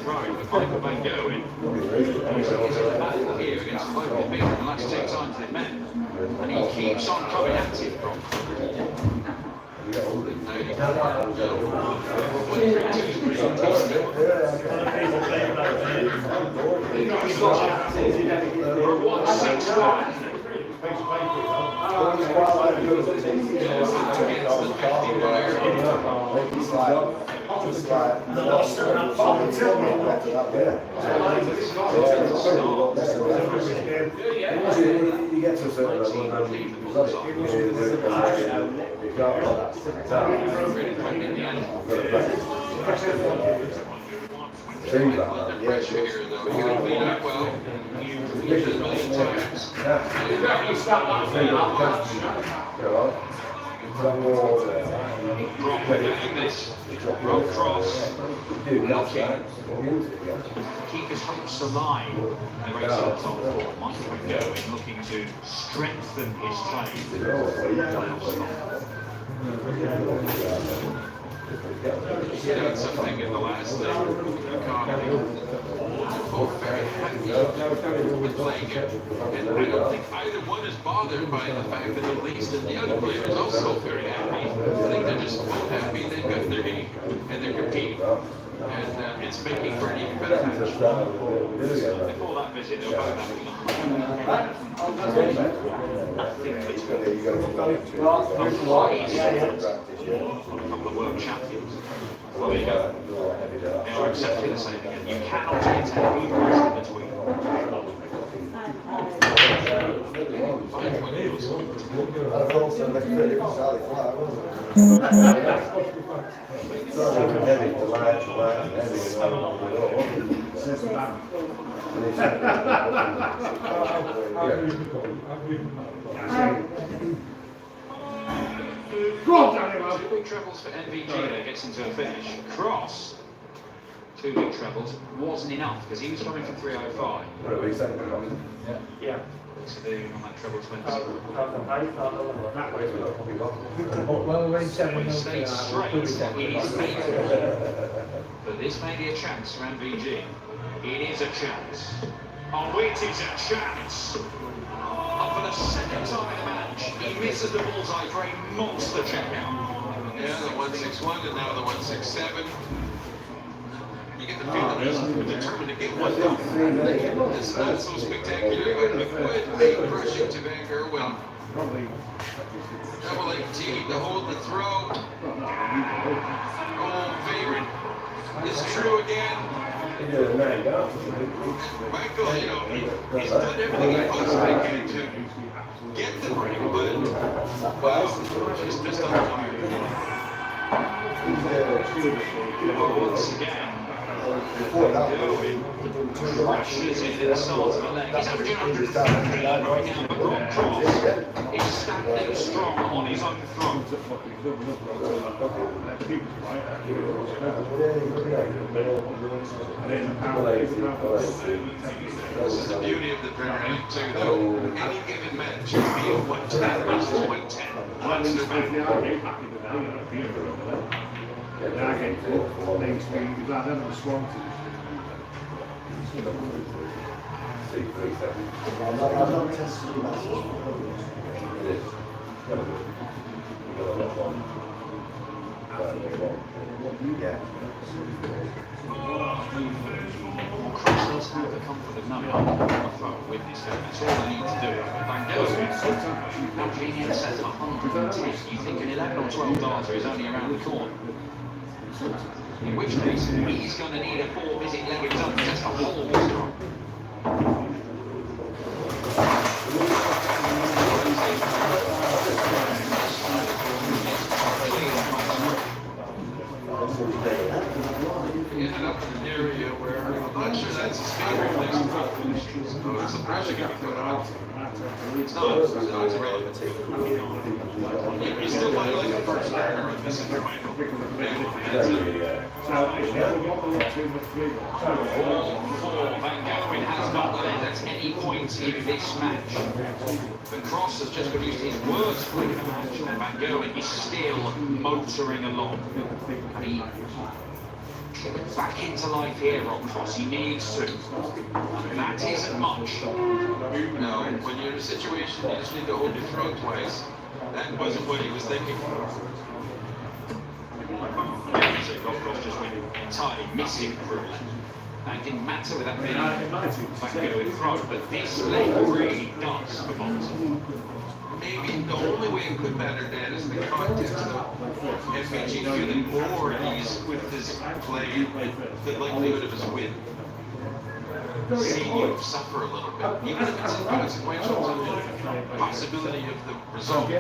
throwing, but Michael Van Gerwen is in a battle here against local beat in the last 2 times they've met. And he keeps on coming at him from. Road cross, keep his hopes alive in the race on top four. Michael Van Gerwen looking to strengthen his claim. Something in the last very happy with playing it. And I don't think either one is bothered by the fact that at least the other player is also very happy. I think they're just both happy they've got their game and they're competing. And it's making for an even better match. Before that visit, they were both happy. A couple of world champions. Well, there you go. They are exactly the same again. You cannot get any rules in between. Two big trebles for NVG there, gets into a finish. Cross, 2 big trebles, wasn't enough because he was coming from 305. Yeah. To do on that treble 20. So he stayed straight, it is painful. But this may be a chance for NVG. It is a chance. Oh, it is a chance. And for the second time in the match, he misses the bullseye for a monster checkout. Yeah, the 161 and now the 167. You get the feeling he's determined to get one done. It's not so spectacular, but McWood crushing to Van Gerwen. Double 18 to hold the throw. Oh, favorite is true again. Michael, you know, he's done everything he possibly can to get the break, but, well, he's just on fire. Once again, crashes into the start of the leg. He's averaging 115 right now, but Rob Cross is standing strong on his own throat. This is the beauty of the Premier League too, though. Any given match can be a 110 versus 110. Monster match. Cross does have the comfort of knowing I'm going to win this game. That's all they need to do. Van Gerwen, averaging in excess of 110. You think an 11 or 12 darter is only around the corner. In which case, he's going to need a 4-visit leg of his own just to hold this strong. He ended up in an area where I'm not sure that's his favorite place to put. So it's the pressure going to be put on. It's not irrelevant. You still might like the first starter on this is Michael. Van Gerwen has not led at any point in this match. The Cross has just produced his worst flick of the match, and Van Gerwen is still motoring along. back into life here, Rockcross. He needs to. That isn't much. No, when you're in a situation, you just need to hold your throat twice. That wasn't what he was thinking. So Rockcross just went entirely missing through. That didn't matter with that many back going throw, but this leg really does for Bolton. Maybe the only way it could matter, Dan, is the context of FPG feeling more at ease with his play, the likelihood of his win. Seeing you suffer a little bit, even if it's inconsequential to the possibility of the result. You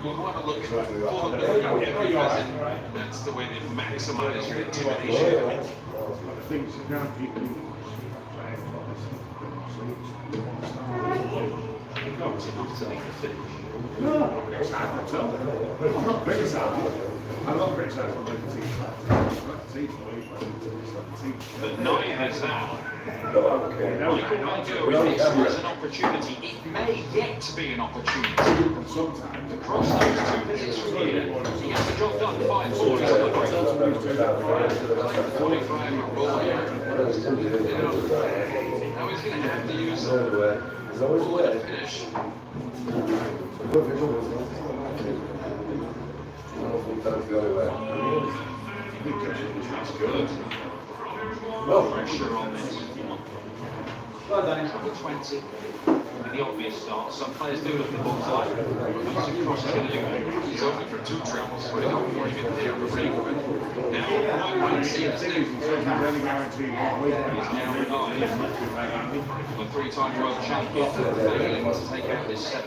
want to look at the full ability because that's the way to maximize your intimidation. Enough to make the finish. I'm not criticising. I'm not criticising the team. But neither is that. Michael Van Gerwen this as an opportunity. It may yet to be an opportunity. Sometimes. Across those two visits from here, he has the job done 5-4. He's on the break. 45 or roll here. Now he's going to have to use a bullet to finish. That's good. Pressure on this. Trouble 20. With the obvious start, some players do look at the ball like what's the cross going to do? He's open for 2 travels. What do you go for him there for break? Now, one might see his name. He's now alive. The 3-time world champion failing to take out this set.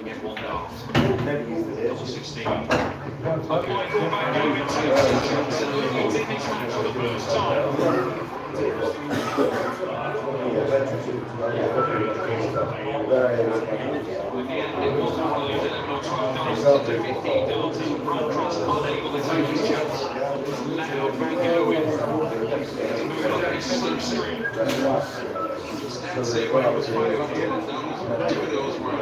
Get one dart. Double 16. Michael Van Gerwen takes his chance and leads in this match for the first time. With the end, it wasn't close. 11 or 12 darts into 15 darts. Rockcross unable to take his chance. Now Van Gerwen is moving on a slipstream. Stats say when he was fighting off 10 and downs, 2 of those were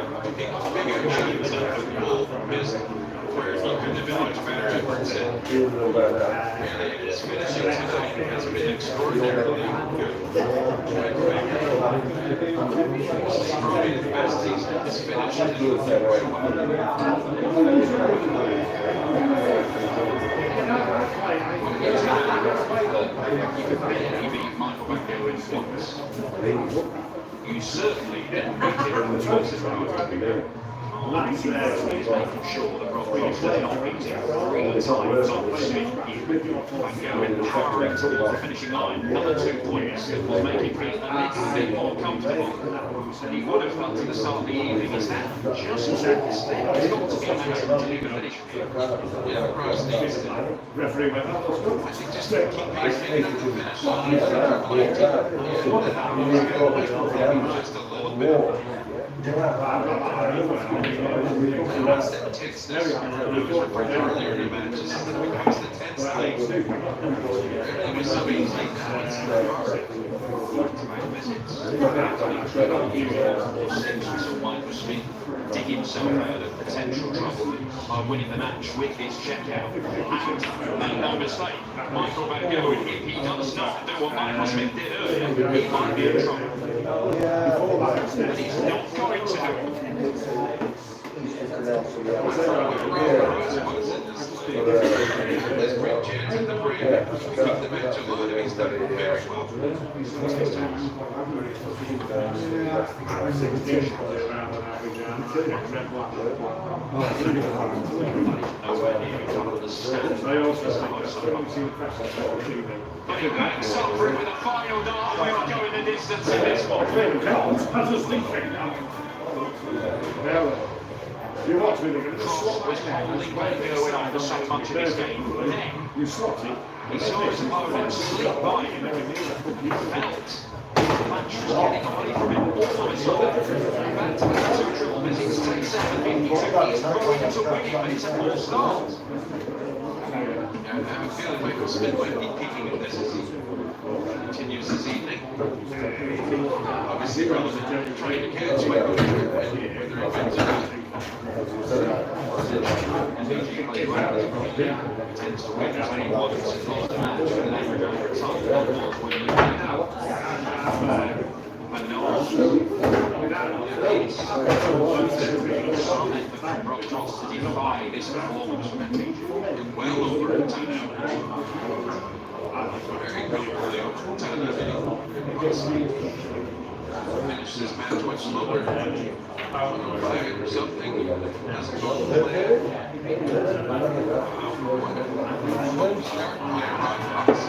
bigger achievements that the bull missed, where he couldn't have been much better efforts in. Really, his finishing tonight has been extraordinarily good. This is probably the best he's finished in quite a He beat Michael Van Gerwen once. You certainly didn't beat him twice as hard. He's making sure that Rockcross does not beat him 3 times on the street. Van Gerwen powering towards the finishing line. Another 2 points will make him feel a little bit more comfortable than he would have felt at the start of the evening. He's had just a second step. He's got to be a maximum to leave a finish. Yeah, Cross needs to. Referee went up. I think just to keep pace, maybe not to finish. Just a little bit. Once that tenseness was referred to earlier in the match, this becomes the tense leg. It was so easy, now it's hard. So Michael Smith dig himself out of potential trouble by winning the match with his checkout. And make no mistake, Michael Van Gerwen, if he does not do what Michael Smith did earlier, he might be in trouble. And he's not going to do it. Let's bring chance at the break. Keep the match alive. He's done it very well. Nowhere near a couple of the stands. But he backs up for it with a final dart. We are going the distance in this one. You watch me, they're going to Cross was holding Van Gerwen on for so much of this game. Then You slot it. he saw his opponent slip by him. He felt the match was getting away from him all of a sudden. Back to the 2 triple visits, takes 7-52. He's going to win it, but it's a full start. I have a feeling Michael Smith might be peaking at this as he continues this evening. Obviously, rather than trying to catch Michael, whether he wins or not. Tends to win 21 and lost the match with an average over a time when we win out. But no, Rock Cross to defy this performance from a team well over a turnover. Very comfortably over turnover. Finish this match much slower. 5 or something. Doesn't go to the plan. Start by Rock Cross.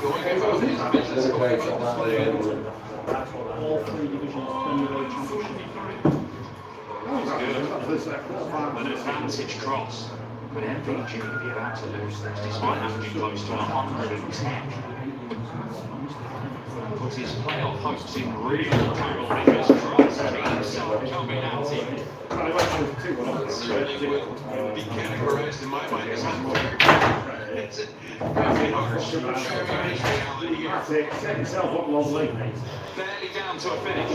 Going about his business going on the plan. All 3 divisions Premier League Championship. An advantage cross. But MPG be about to lose this despite averaging close to 110. Puts his playoff hopes in real peril because cross keeps on coming at him. Certainly would be categorized in my mind as unfair. It's a very harsh reality here. Set yourself up lovely. Barely down to a finish.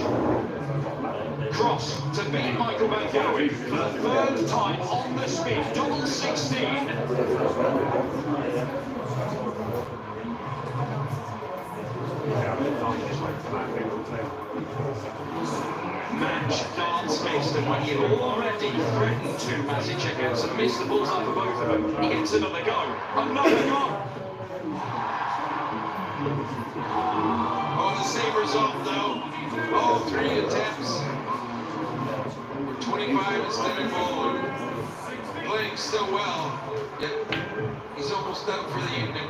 Cross to beat Michael Bangowi for the 3rd time on the spin. Double 16. Match dance fist, and when you already threatened to Masic against and missed the balls up for both of them, he gets another go. Another go! Oh, the same result though. All 3 attempts. 25 instead of goal. Playing so well. Yet he's almost done for the evening.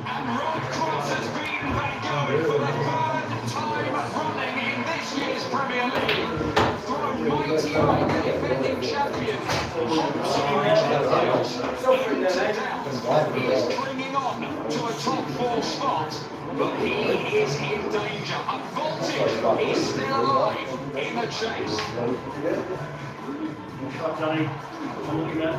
And Rock Cross has beaten Bangowi for the 3rd time running in this year's Premier League. Thrown mighty like the defending champion. Hopes of reaching the playoffs. He is clinging on to a top 4 spot, but he is in danger. And Voltage is still alive in the chase. Johnny, I'm looking at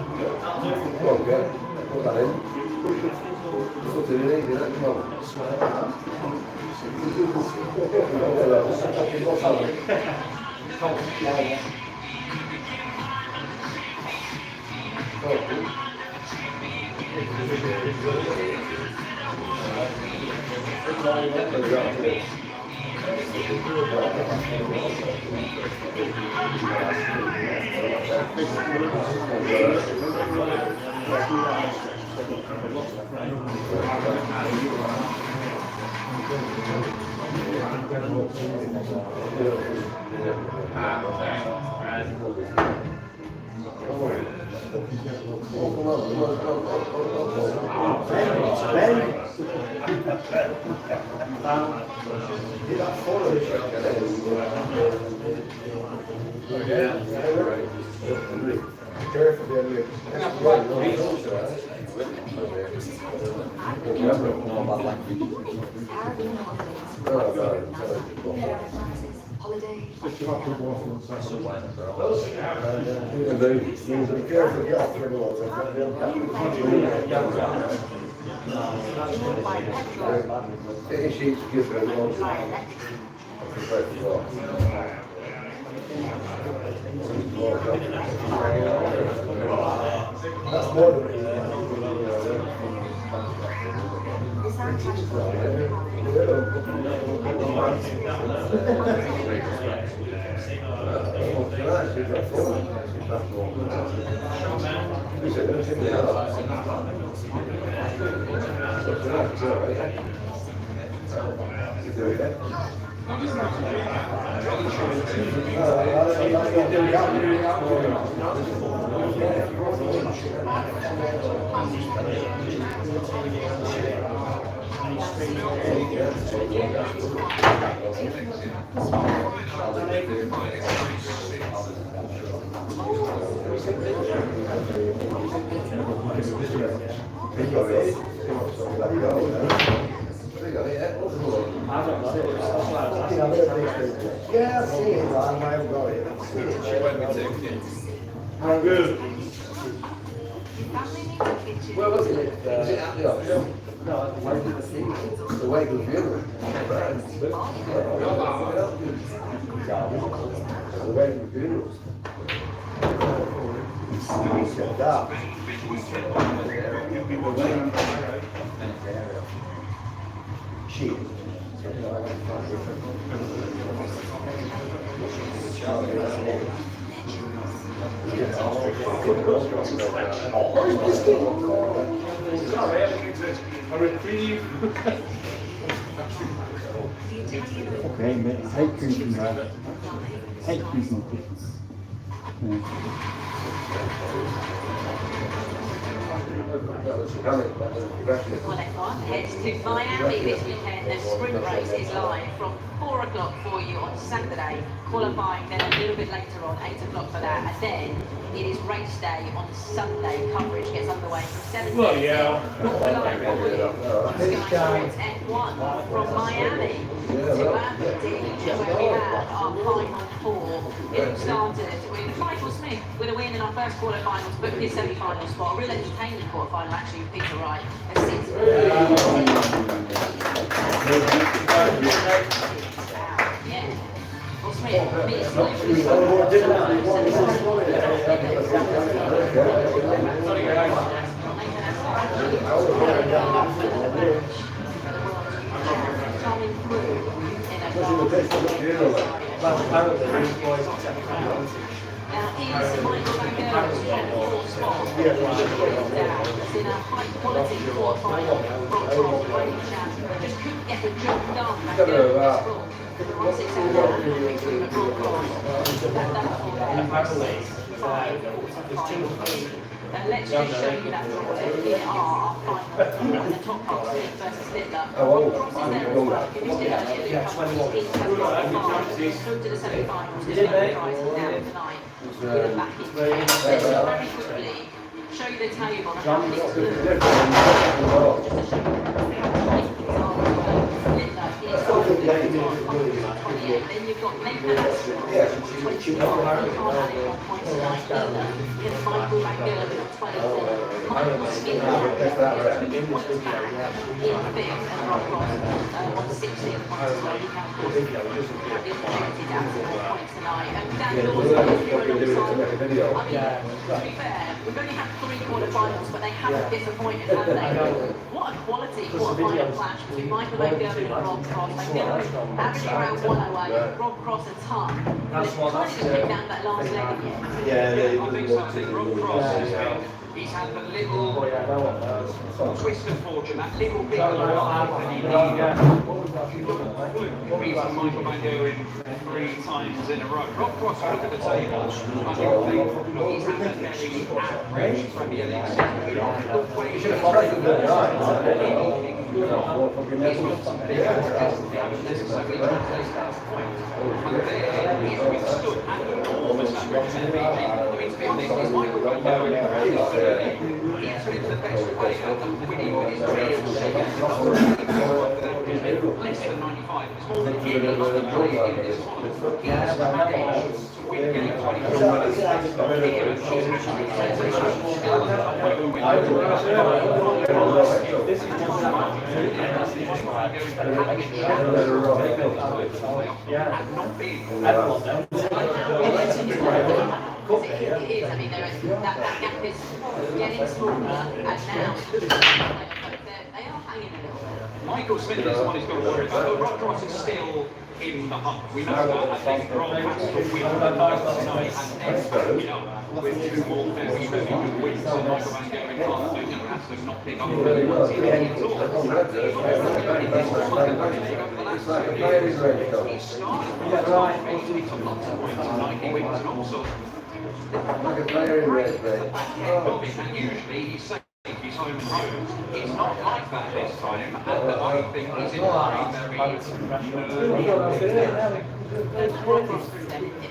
Good. Family inches. Where was it? Was it at the office? No, the way to funeral. The way to funerals. She. Sorry, I think it's a reprieve. Okay, mate. Hate drinking that. Hate drinking cookies. Well, everyone heads to Miami this weekend. The sprint race is live from 4 o'clock for you on Saturday. Qualifying then a little bit later on, 8 o'clock for that. And then it is race day on Sunday. Coverage gets underway from 7 Well, yeah. Sky Sports F1 from Miami to Abu Dhabi, where we have our final four. It started with Michael Smith with a win in our first quarterfinals, booked his semi-final spot. A real entertaining quarterfinal actually with Peter Wright. A 6. Yeah. Well, Smith missed coming through in a now, is Michael Van Gerwen's spot down in a high-quality quarterfinal from Great Champ. Just couldn't get the job done. Van Gerwen's spot. On 6 hours, between the broad cross. That's for them. 5:45. And let's just show you that here are our final on the top half, Smith versus Littler. Cross is there as well. If you still have He's through to the semi-finals. There's no prizes now tonight. With a backing. Let's very quickly show you the table and how this looks. Just to show you how the rankings are. Littler is on the top, 28. Then you've got Nathan Astor, 21. You can't add it 1 point tonight either. You have Michael Van Gerwen on 24. Michael Smith on 2 points back in 5th, and Rob Ross on 16 points as well. You can, of course, have the opportunity to add 4 points tonight. And Dan Dawson is here alongside. I mean, to be fair, we've only had 3 quarterfinals, but they haven't disappointed, have they? What a quality quarterfinal clash between Michael Van Gerwen and Rob Cross. Van Gerwen averaging around 108, Rob Cross a ton. But it's trying to just pick down that last leg again. I think so. I think Rob Cross has been, he's had the little twist of fortune, that little bit of luck that he needed. Beating Michael Van Gerwen 3 times in a row. Rob Cross, look at the table. I think he's had a very average Premier League season. He should have followed the he's got some big averages that haven't necessarily translated that point. And there he's withstood an enormous average in the BG. I mean, to be honest, he's Michael Van Gerwen. He's been the best player at winning his real second. Less than 95. It's more than any other player in this one. He's managed to win game 24. Here, and she's actually sensational skill. This is one It is, I mean, that gap is getting smaller, and now they are hanging a little bit. Michael Smith is the one who's got to worry about. Rob Cross is still in the hunt. We know that. I think Rob has to win the night tonight and then back it up with 2 more very, very good wins. So Michael Van Gerwen can't do that. Has to not pick up the wins at all. He started from the top, he took lots of points tonight. He wins and also. And usually he's safe. He's home and home. It's not like that this time, and I think he's in in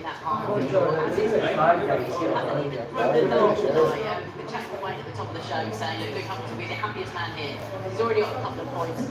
that half. The chap away at the top of the show saying, look, Luke Hamilton will be the happiest man here. He's already got a couple of points,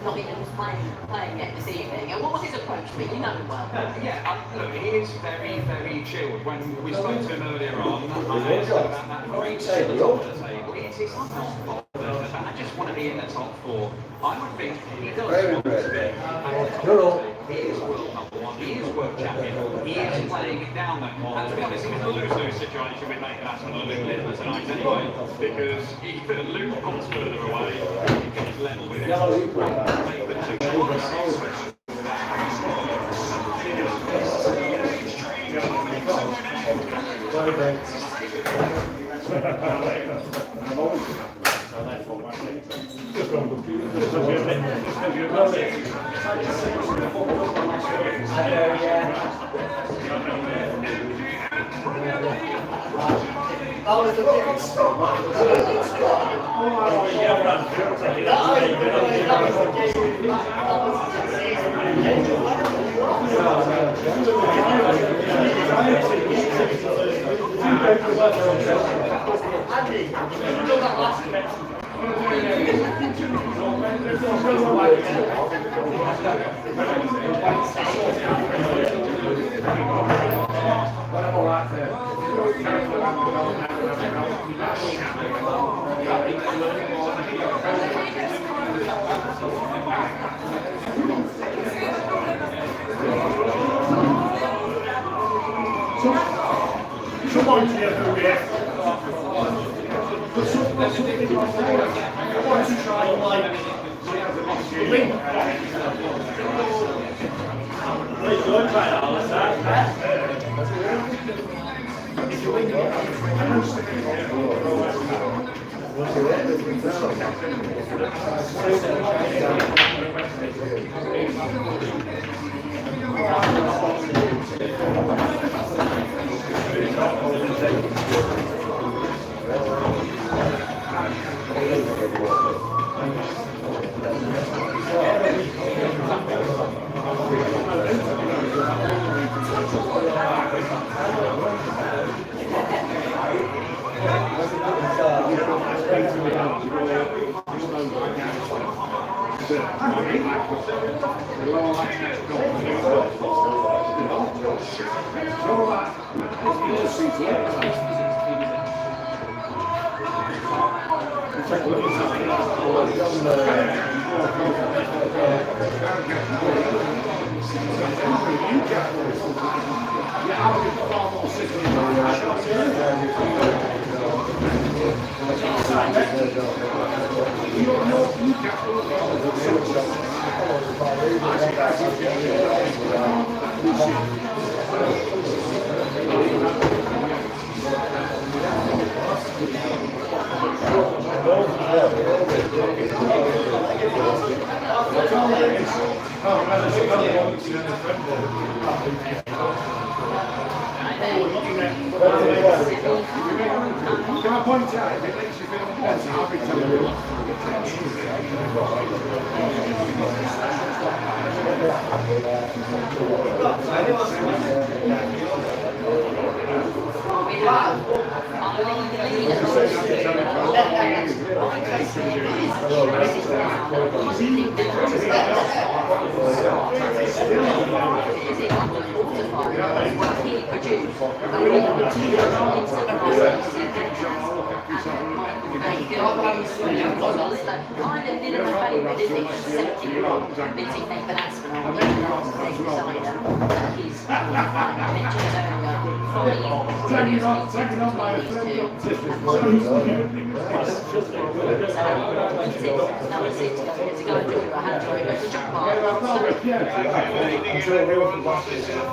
not even playing yet this evening. And what was his approach to me? You know him well. Yeah, look, he is very, very chilled. When we spoke to him earlier on, I asked him about that great skill at the top of the table. It's it's not possible. I just want to be in the top four. I would think he does want to be at the top. He is world number one, he is world champion, he is playing it down there. And to be honest, it was a lose-lose situation with Nathan Aston and Luke Littler tonight anyway, because either Luke pulls further away, he gets level with him. Make the two points. Someone here who but something I want to try and like link. If you link Can I point out if it makes you feel better, I'll be telling you.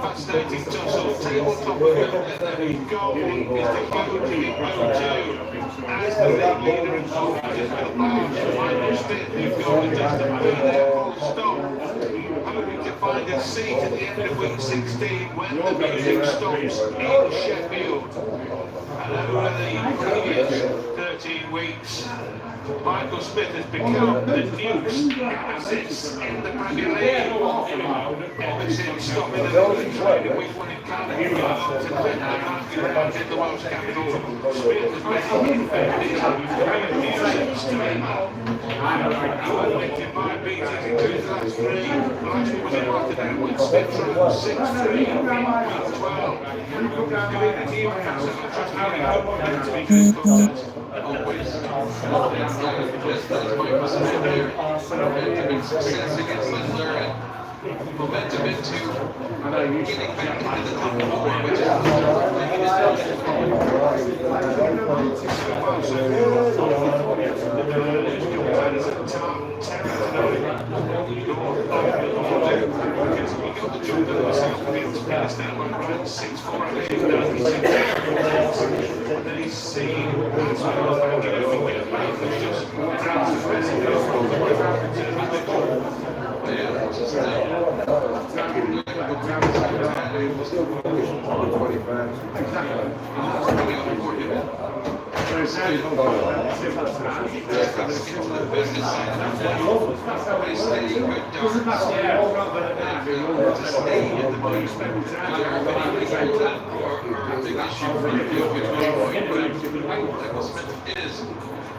Fascinating tussle, tabletop event. Goal is the Bogey Road 2. As the league leader and soldiers will march to final stint, they've got the destination full stop. Hoping to find a seat at the end of week 16 when the music stops in Sheffield. And over the previous 13 weeks, Michael Smith has become the new nemesis in the Premier League. Ever since stopping the Village trade in week 1 in Cardiff, to defend the ground in the Welsh capital, Smith has been defending his straight up. Linked by beatings into his last three. Last week was in Rotterdam with Smith from 6-3 in week 12. Community impact and trust having to be good contest. always. That's Michael Smith there. Momentum and success against Littler and momentum into getting back into the top four, which is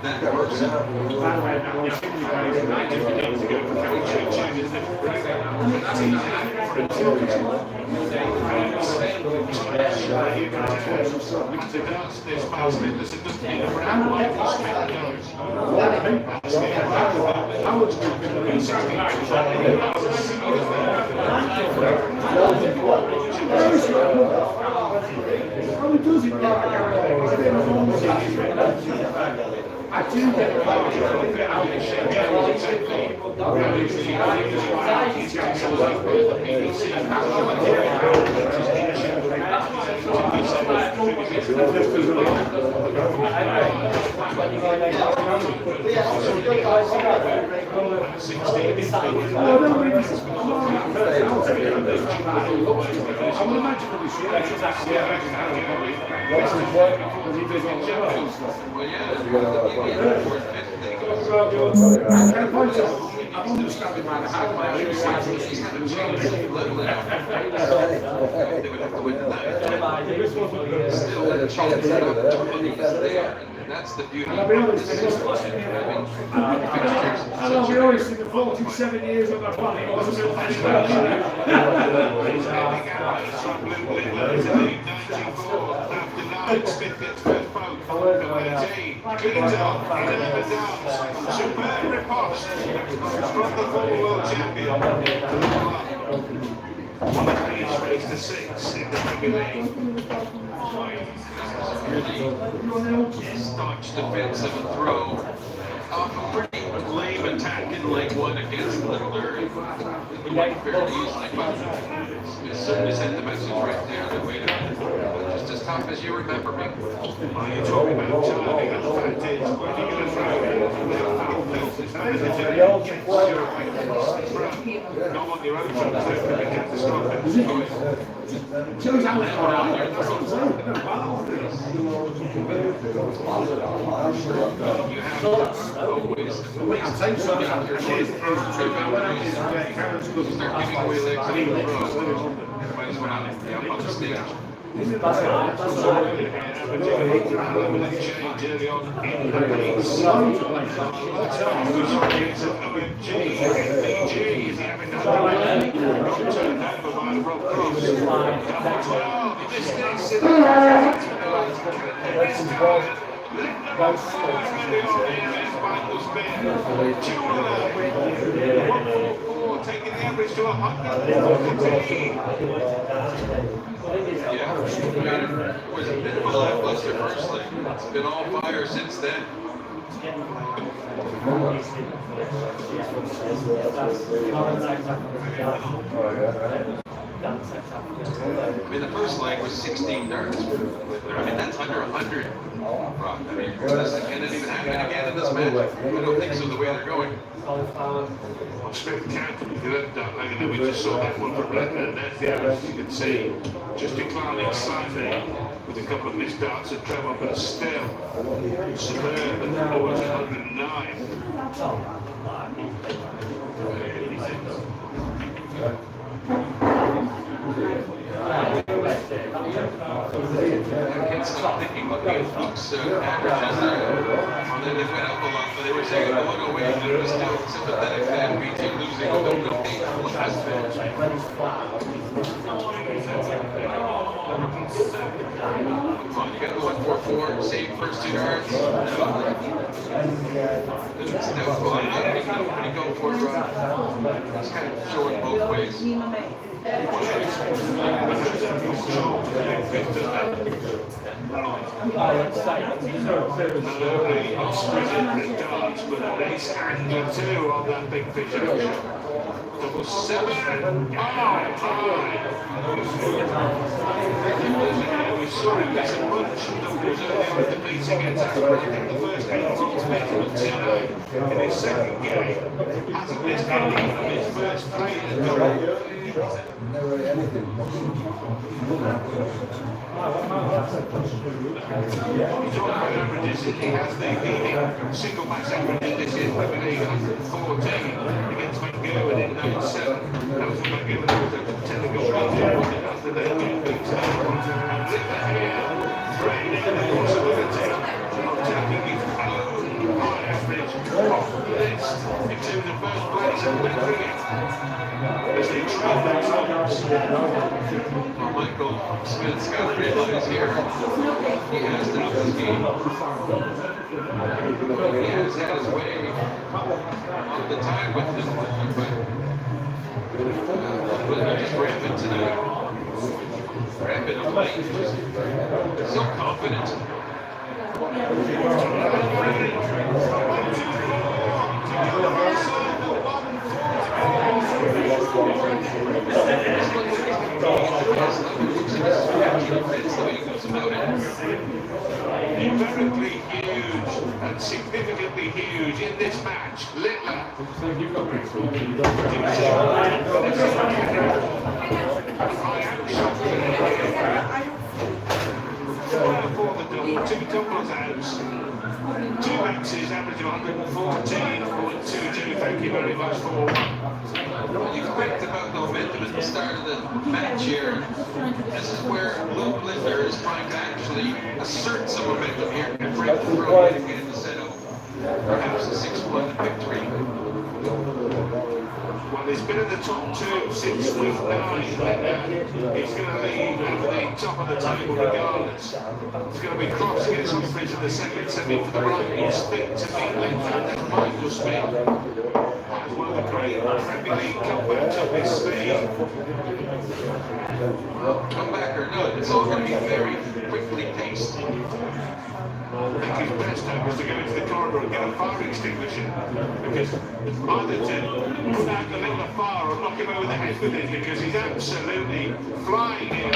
that person. I do get it back. I'm understanding why the hard man is that's the beauty. I'll be honest, I'll be honest, in the 47 years on the planet, it wasn't so funny. Superb riposte from the former world champion. He's raised to 6 in the Premier League. Staunch defensive and throw. A pretty lame attack in leg one against Littler. It went fairly easily, but it certainly sent the message right there that wait a minute. Just as tough as you remember me. Are you talking about timing? And the fact is, when you're going to go on your own front, it's going to be catastrophic. Shows how much more I You have always start giving away legs on the road. Might as well not be up on the stage. Taking the average to 115. Yeah, it was a bit of a lackluster first leg. It's been all fire since then. I mean, the first leg was 16 darts. I mean, that's under 100. Rock. I mean, can it even happen again in this match? I don't think so, the way they're going. Spectacular, and then we just saw that one from Redmond, and there's the average, you can see, just declining slightly with a couple of missed darts and Trevor, but still superb, and always 109. Kids start thinking, looking at Luke's averages there. And then they went up a lot, but they were saying at 108 that it was still sympathetic to MBT losing a little bit of eight last match. Come on, you got the 144, save first 2 yards. It's doubtful. I don't think nobody go for it, Ron. It's kind of showing both ways. But at least angle 2 on that big pitch action. Double 7. We saw him get a bunch of doubles earlier in the meeting against Aston. I think the first 8 he's made him 10 in his second game. Hasn't missed any from his first 3 in the double. Never anything. He has the leading single match average this year, Premier League 114 against McGowan in 97. That was when McGowan was at the technical league after they got beat and Littler here, threatening the possibility of taking his own high average off the list into the first place and winning it. As they try their times. Well, Michael Smith's got to realize here he has to up his game. He has had his way all the time with this one, but he just rampant tonight. Rampant of late. So confident. Numerically huge and significantly huge in this match. Littler. For the double, 2 doubles out, 2 maxes, average of 114.22. Thank you very much for What you expect about the momentum at the start of the match here. This is where Luke Linder is trying to actually assert some momentum here and break through and get in the set up perhaps a 6-1 victory. Well, he's been in the top 2 since week 9. He's going to leave at the top of the table regardless. He's going to be Cross against Humphries in the second semi for the right. Smith to meet Littler and Michael Smith. As one of the great Premier League comebacks of this speed. Comeback or not, it's all going to be very quickly paced. I think his best hope is to go into the corridor and get a fire extinguisher, because either to put out the little fire or knock him over the head with it, because he's absolutely flying here.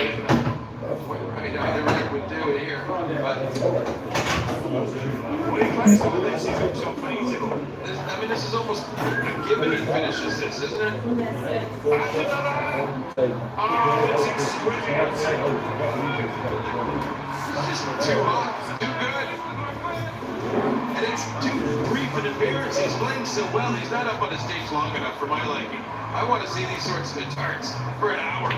Right, I never think we'd do it here, but When he plays all this, he's also unbeatable. I mean, this is almost a given he finishes this, isn't it? Oh, it's exquisite. It's just too hot, too good. And it's too brief an appearance. He's playing so well, he's not up on the stage long enough for my liking. I want to see these sorts of guitars for an hour.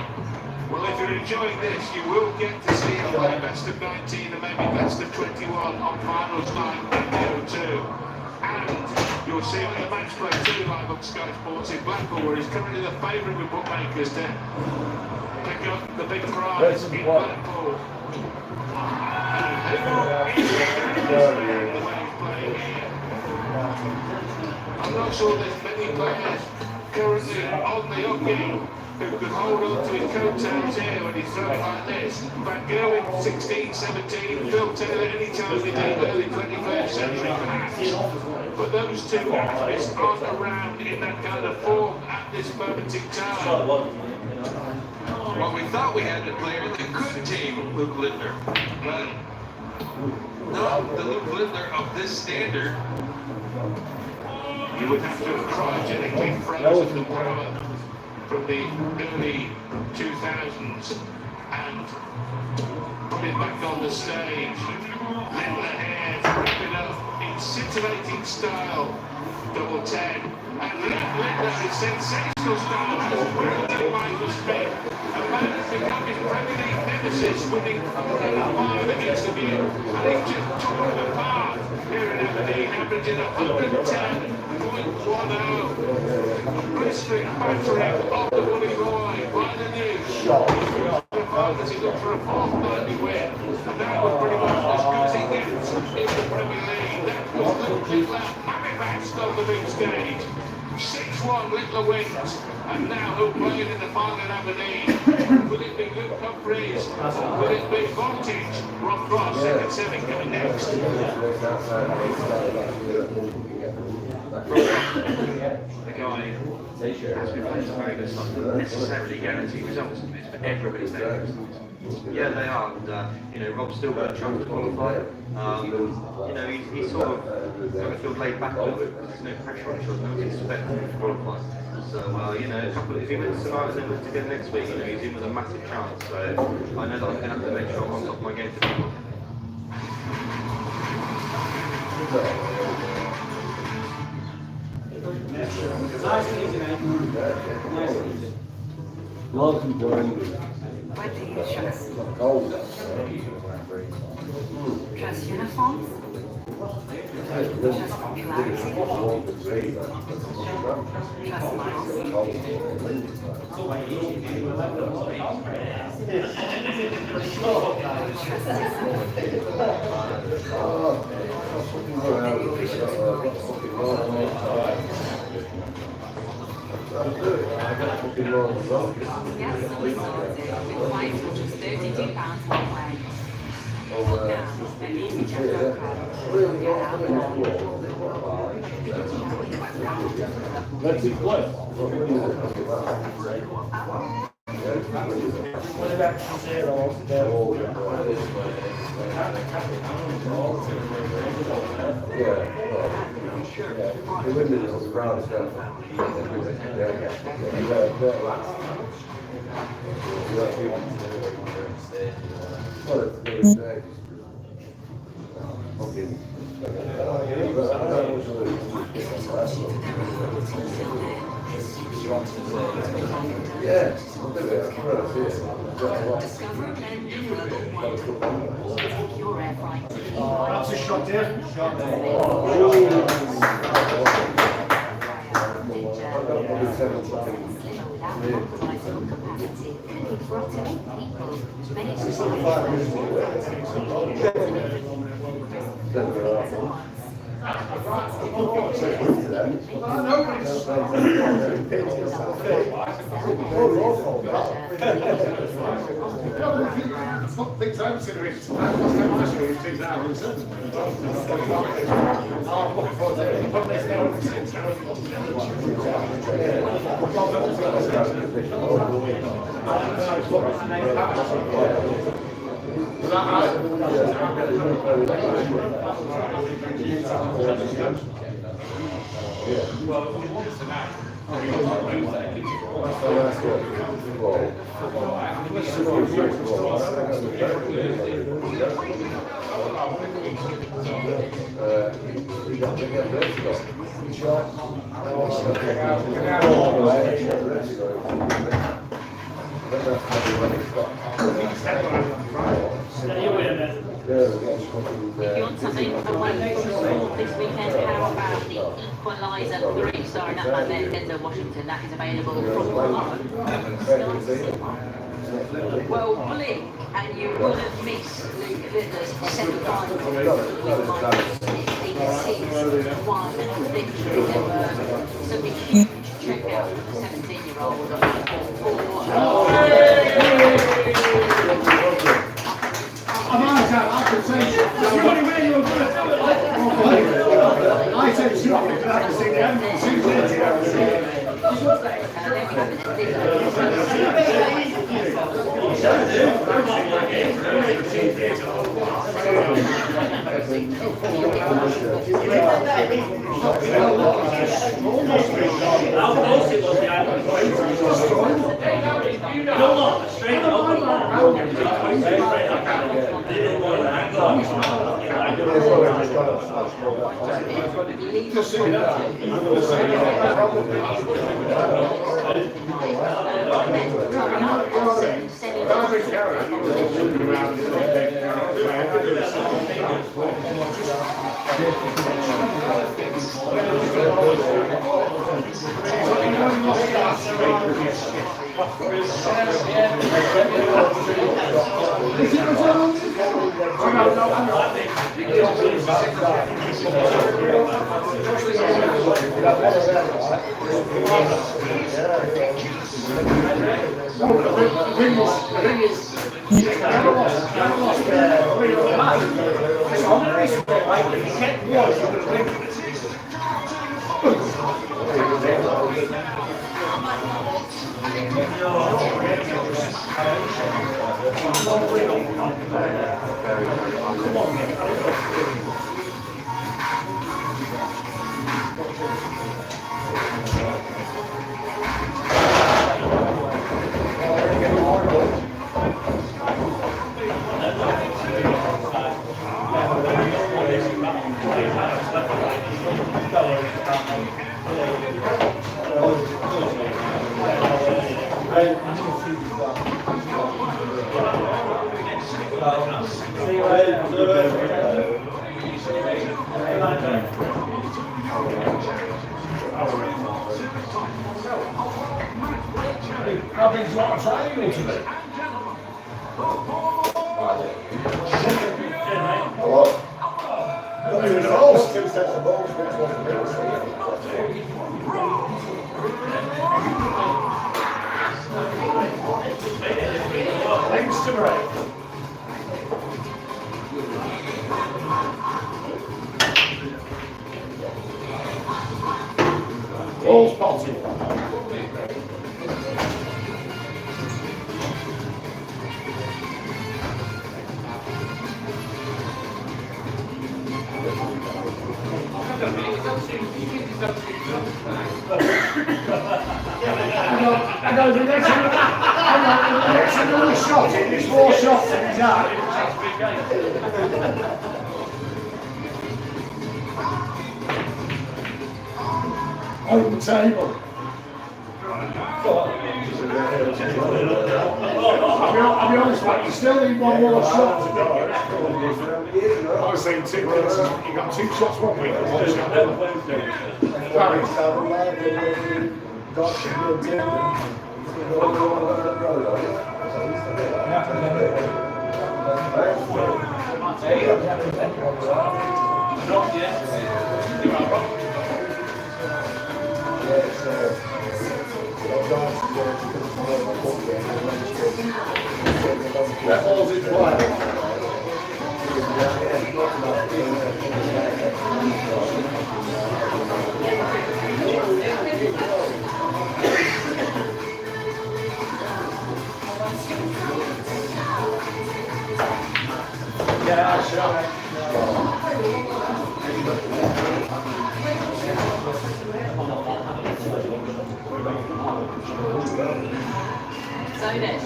Well, if you're enjoying this, you will get to see him play best of 19 and maybe best of 21 on finals night at O2. And you'll see him in the match play too, live on Sky Sports in Blackpool, where he's currently the favourite with bookmakers to pick up the big prize in Blackpool. I'm not sure there's many players currently on the up game who could hold on to his coattails here when he's throwing like this. Van Gerwen, 16, 17, Phil Taylor, any time they did early 21st century perhaps. But those two artists aren't around in that kind of form at this moment in time. Well, we thought we had a player that could tame Luke Linder, but not the Luke Linder of this standard. You would have to have cryogenically frozen the power from the early 2000s and put it back on the stage. Littler here, wrap it up in scintillating style. Double 10. And left leg that is sensational style has wilted Michael Smith. A man has become his Premier League nemesis, winning 5 against the view. And he just tore him apart here in Aberdeen, averaging 110.10. Blistering battering of the Wooly Boy by the news. As he looked for a fourth Burnley win. And that was pretty much as good as he gets in the Premier League. That was Luke Littler, Hammerfest on the big stage. 6-1 Littler wins, and now who playing in the final in Aberdeen? Will it be Luke Humphreys, or will it be Voltage? Rob Cross, second semi coming next. The guy has been playing some very good stuff. Not necessarily guarantee results in this, but everybody's there. Yeah, they are. And, Rob's still got a chance to qualify. He's sort of going to feel laid back a little bit because there's no pressure on him. No expect him to qualify. So, if he wins tonight and then wins again next week, he's in with a massive chance. So, I know that I'm going to have to make sure I'm on top of my game for people. Nice and easy, mate. Nice and easy. Love and joy. Where do you trust? Trust uniforms? Trust popularity? Trust miles? Trust Yes, we sorted. With flights which was £32 one way. Now, an easy transfer card. Get out Let's see play. What about zero? The women is brown stuff. Yeah. Discover and further wonder. Take your air flight. That's a shot there. Shot there. Things I'm considering. If you want something away from sport this weekend, how about the Equaliser 3-star in Atlanta, Denzel, Washington? That is available from tomorrow. Well, blink and you wouldn't miss Luke Littler's semi-final one victory ever. So a huge check out for the 17-year-old. I could say, you only where you were going to tell it. I said, sure, but I can see the animals. Just see that. Nothing's not a triangle to me. Hello? Even the balls. Two sets of balls, which one's the biggest? Thanks to break. All spotted. I know the next one. The next one was shot in. There's 4 shots in his eye. On the table. I'll be honest, mate, you still need one more shot to go. I was saying 2 minutes. You got 2 shots 1 week and 1 shot. That ball's in play. Yeah, sure. So then,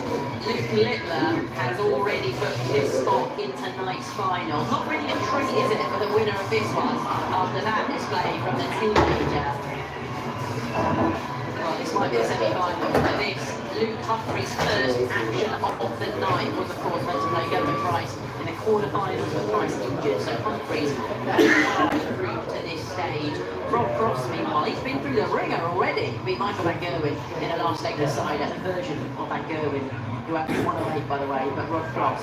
Luke Littler has already booked his spot in tonight's final. Not really a treat, is it, for the winner of this one, after that display from the teenager. Well, this might be a semi-final, but this, Luke Humphrey's first action of the night was, of course, meant to play Gilbert Price in the quarterfinals with Price injured, so Humphreys through to this stage. Rob Cross, meanwhile, he's been through the ringer already. We might have Van Gerwen in the last leg decider, a version of Van Gerwen, who actually won away, by the way, but Rob Cross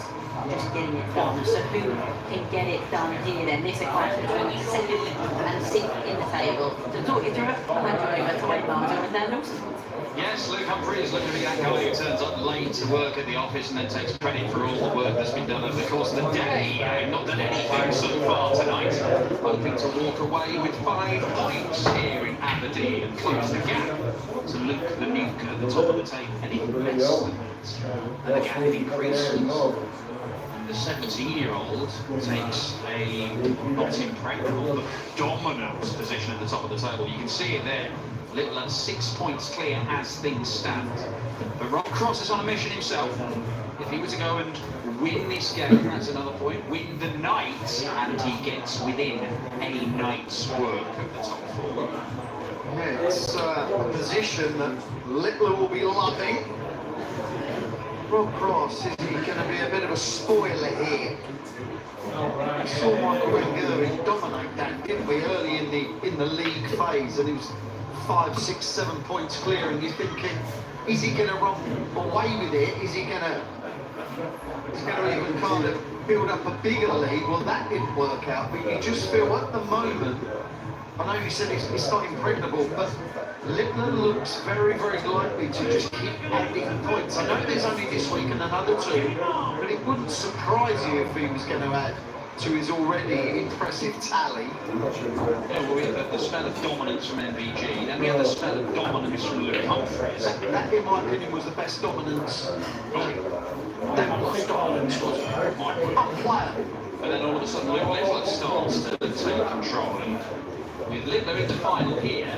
just getting it done. So who can get it done here then? This is clash between 2nd and 6th in the table. To talk you through it, I'll hand you over to Wayne Martin and Dan Dawson. Yes, Luke Humphrey is looking to be that guy who turns up late to work at the office and then takes credit for all the work that's been done over the course of the day. Not done anything so far tonight. Hoping to walk away with 5 points here in Aberdeen and close the gap to Luke the Nuke at the top of the table. And even less than that. And the gap increases. The 17-year-old takes a not impregnable but dominant position at the top of the table. You can see it there. Littler 6 points clear as things stand. But Rob Cross is on a mission himself. If he were to go and win this game, that's another point, win the night, and he gets within a night's work of the top 4. Yeah, it's a position that Littler will be loving. Rob Cross, is he going to be a bit of a spoiler here? We saw Michael Van dominate that, didn't we, early in the league phase, and he was 5, 6, 7 points clear, and you're thinking, is he going to run away with it? Is he going to even kind of build up a bigger lead? Well, that didn't work out, but you just feel at the moment, I know you said it's not impregnable, but Littler looks very, very likely to just keep adding points. I know there's only this week and another 2, but it wouldn't surprise you if he was going to add to his already impressive tally. Yeah, well, we had the spell of dominance from MVG, then we had the spell of dominance from Luke Humphries. That, in my opinion, was the best dominance. That was dominance, was unplayable. And then all of a sudden Luke Littler starts to take control, and with Littler in the final here,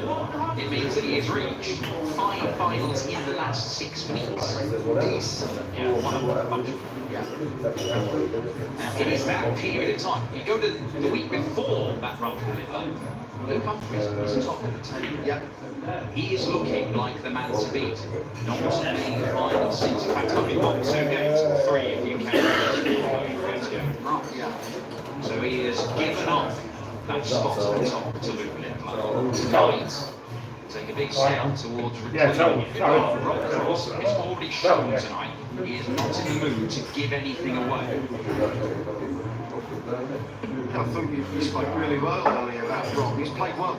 it means that he has reached 5 finals in the last 6 weeks. Yeah, one of a bunch of them. Now, it is that period of time. You go to the week before that run for Littler, Luke Humphries is top of the table. Yeah. He is looking like the man to beat. Not been in the final since, in fact, only won 2 games, 3 if you count Right, yeah. So he has given up that spot at the top to Luke Littler. Tonight, take a big step towards reclaiming it. Rob Cross has already shown tonight he is not in the mood to give anything away. I thought you spoke really well earlier about Rob. He's played well.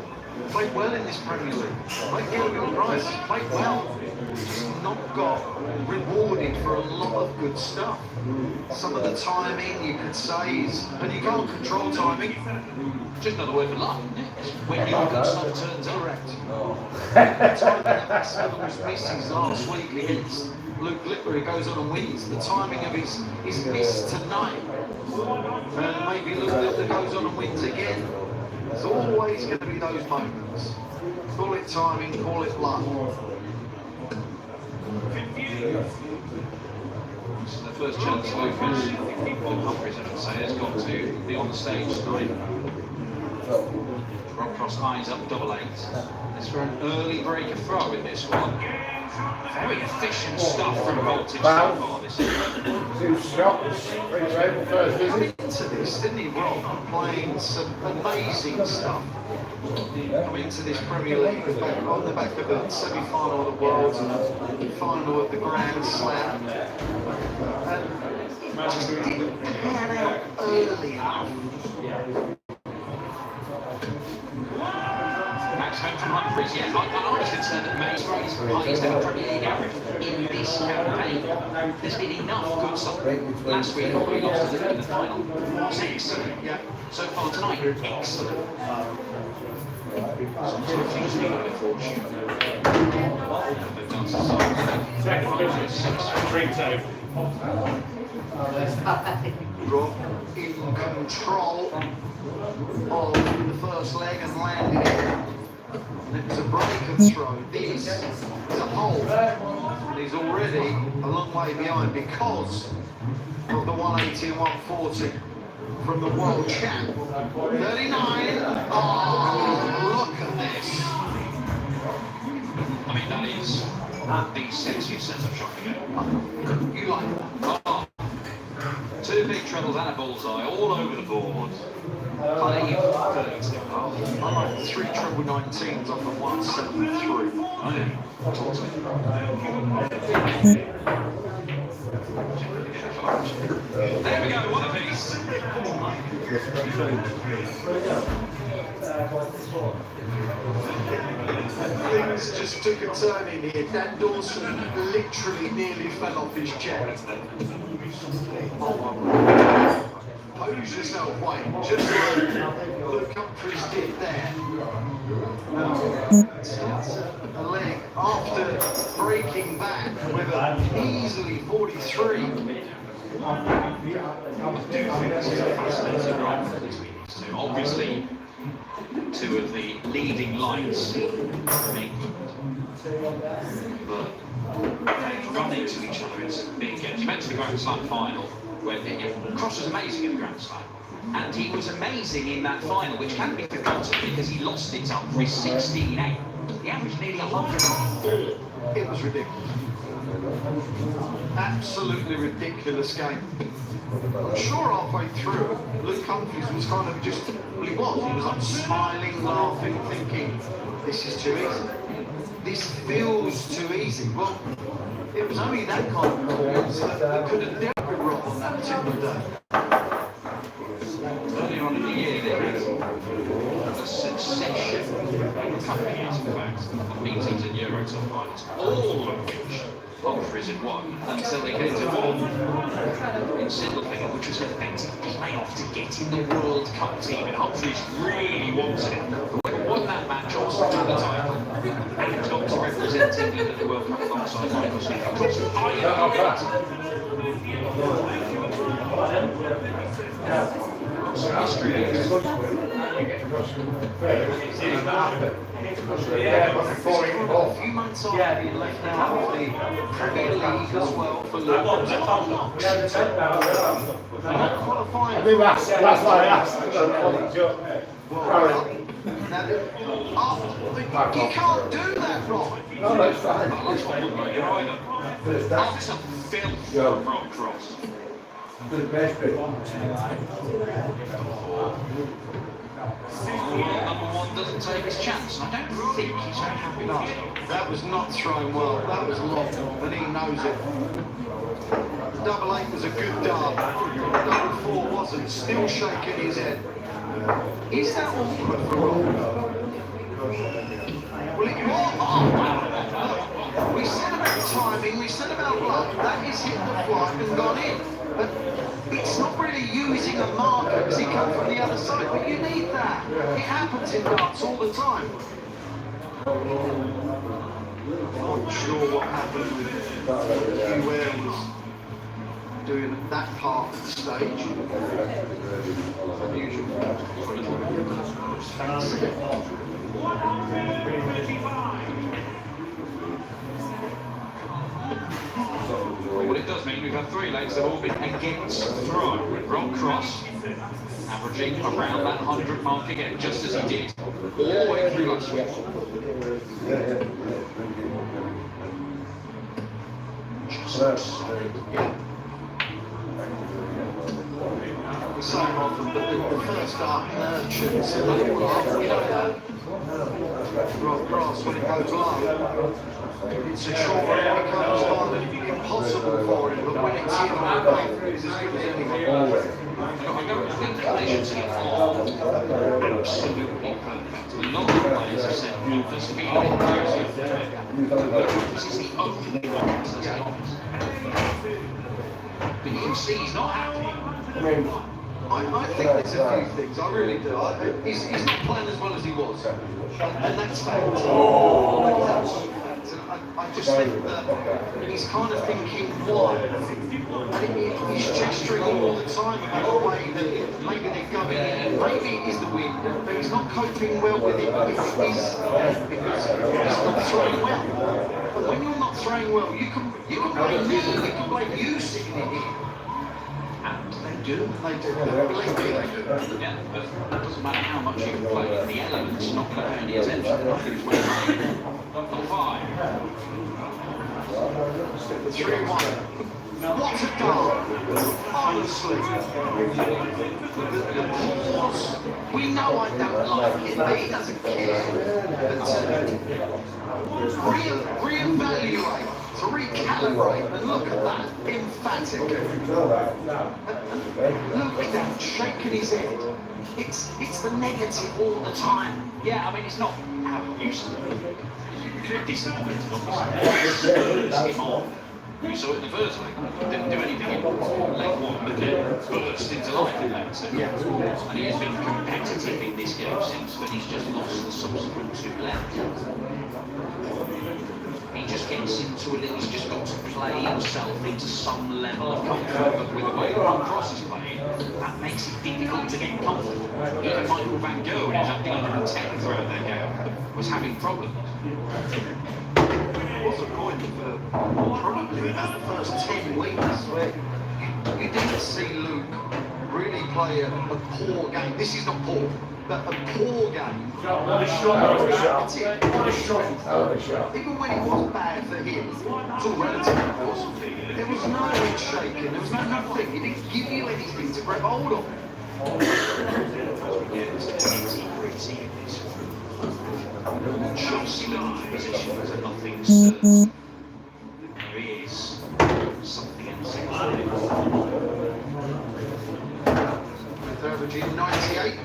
Played well in this Premier League. Played Gilligan Rice. Played well. Just not got rewarded for a lot of good stuff. Some of the timing, you could say, is, and you can't control timing. Just another word for luck. When your good stuff turns up. Correct. The timing of Aston was misses last week against Luke Littler. He goes on and wins. The timing of his miss tonight. And maybe Luke Littler goes on and wins again. There's always going to be those moments. Call it timing, call it luck. So the first chance Luke Humphries, I would say, has got to be on the stage tonight. Rob Cross eyes up, 8-8. It's for an early breaker throw in this one. Very efficient stuff from Voltage so far this evening. 2 shots, 3 table first Got visit. into this, didn't he, Rob? Playing some amazing stuff. Coming into this Premier League on the back of the semi-final of the Worlds and the final of the Grand Slam. And just didn't pan out early enough. Max home from Humphries, yeah. I was concerned that May's highest ever Premier League average in this campaign. There's been enough good stuff. Last week, we lost to Liverpool in the final. Was excellent, yeah. So far tonight, excellent. Sometimes things have been unfortunate. Second visit, 3 table. Rob in control of the first leg and landed it. And it was a break and throw. This is a hole. And he's already a long way behind because of the 180 and 140 from the world champ. 39. Oh, look at this. I mean, that is the sexiest setup shot again. You like that? Oh, 2 big trebles and a bullseye all over the board. Play 32. Oh, I like 3 treble 19s off of 173. Oh, yeah. There we go, one apiece. Things just took a turn in here. Dan Dawson literally nearly fell off his chair. Pose yourself, Wayne, just like Luke Humphries did there. A leg after breaking back with an easily 43. I do think this is a fascinating run between these two. Obviously, two of the leading lights in England. But they run into each other in some big games. You mentioned the Grand Slam final, where Cross was amazing in the Grand Slam. And he was amazing in that final, which can be forgotten because he lost it up for 16-8. He averaged nearly 104. It was ridiculous. Absolutely ridiculous game. I'm sure halfway through, Luke Humphries was kind of just, well, he was like smiling, laughing, thinking, this is too easy. This feels too easy. Well, it was only that kind of performance that could have dealt with Rob on that particular day. Earlier on in the year, they had a succession, a couple of years in fact, of meetings in Euro Top finals, all of which Humphries had won until they came to one in Sindelfinger, which was an effective playoff to get in the World Cup team, and Humphries really wanted it. But when he won that match, also won the title, and got to represent England at the World Cup alongside Michael Smith. A few months off, he left out of the Premier League as well for Luke. I think that's why I asked. You can't do that, Rob. No, that's fine. That's a filth from Rob Cross. The best bit. Number one doesn't take his chance, and I don't think he's very happy with it. That was not thrown well. That was locked, and he knows it. Double 8 was a good dart. Double 4 wasn't. Still shaking his head. Is that awkward for Rob? Well, it was. We said about timing, we said about luck. That is hit the flight and gone in. But it's not really using a marker because he comes from the other side. But you need that. It happens in darts all the time. I'm not sure what happened with Hugh Ware was doing that part of the stage. Unusual. What it does mean, we've had three legs that have all been against throw, with Rob Cross averaging around that 100 mark again, just as he did all the way through last week. We say often, but the first art merchants, Rob Cross, when it goes low, it's a short one, it becomes kind of impossible for him, but when it's in on the back, it's as good as anyone. I don't think that they should get all absolutely perfect. A lot of players have said, there's feeling crazy. This is the only one, let's be honest. But you can see he's not happy. I think there's a few things, I really do. He's not playing as well as he was, and that's fact. I just think that he's kind of thinking, why? And he's gesturing all the time about the way that maybe they're going in, maybe it is the wind, but he's not coping well with it because he's not throwing well. But when you're not throwing well, you can blame me, you can blame you sitting in here. And they do. Believe me, they do. Yeah, but it doesn't matter how much you can play, the element's not going to pay any attention. Number 5. 3-1. What a dart! Honestly. The pause. We know I don't like it, but he doesn't care. But re-evaluate, to recalibrate, and look at that. Emphatic. Look at that, shaking his head. It's the negative all the time. Yeah, I mean, it's not how it used to be. Disappointed, obviously. Him on. You saw it in the first leg. Didn't do anything in leg 1, but then burst into life in leg 2. Yeah. And he has been competitive in this game since, but he's just lost the subsequent 2 legs. he just gets into a little, he's just got to play himself into some level of comfort. But with the way the Cross is playing, that makes it difficult to get comfortable. Even Michael Van Gogh, who's up to 110 throughout that game, was having problems. There was a point for probably about the first 10 weeks where you didn't see Luke really play a poor game. This is not poor, but a poor game. Even when it was bad for him, it's all relative, of course. There was no head shaking, there was no nothing. He didn't give you anything to grab hold of. Chelsea positions are nothing certain. There is something else. With averaging 98.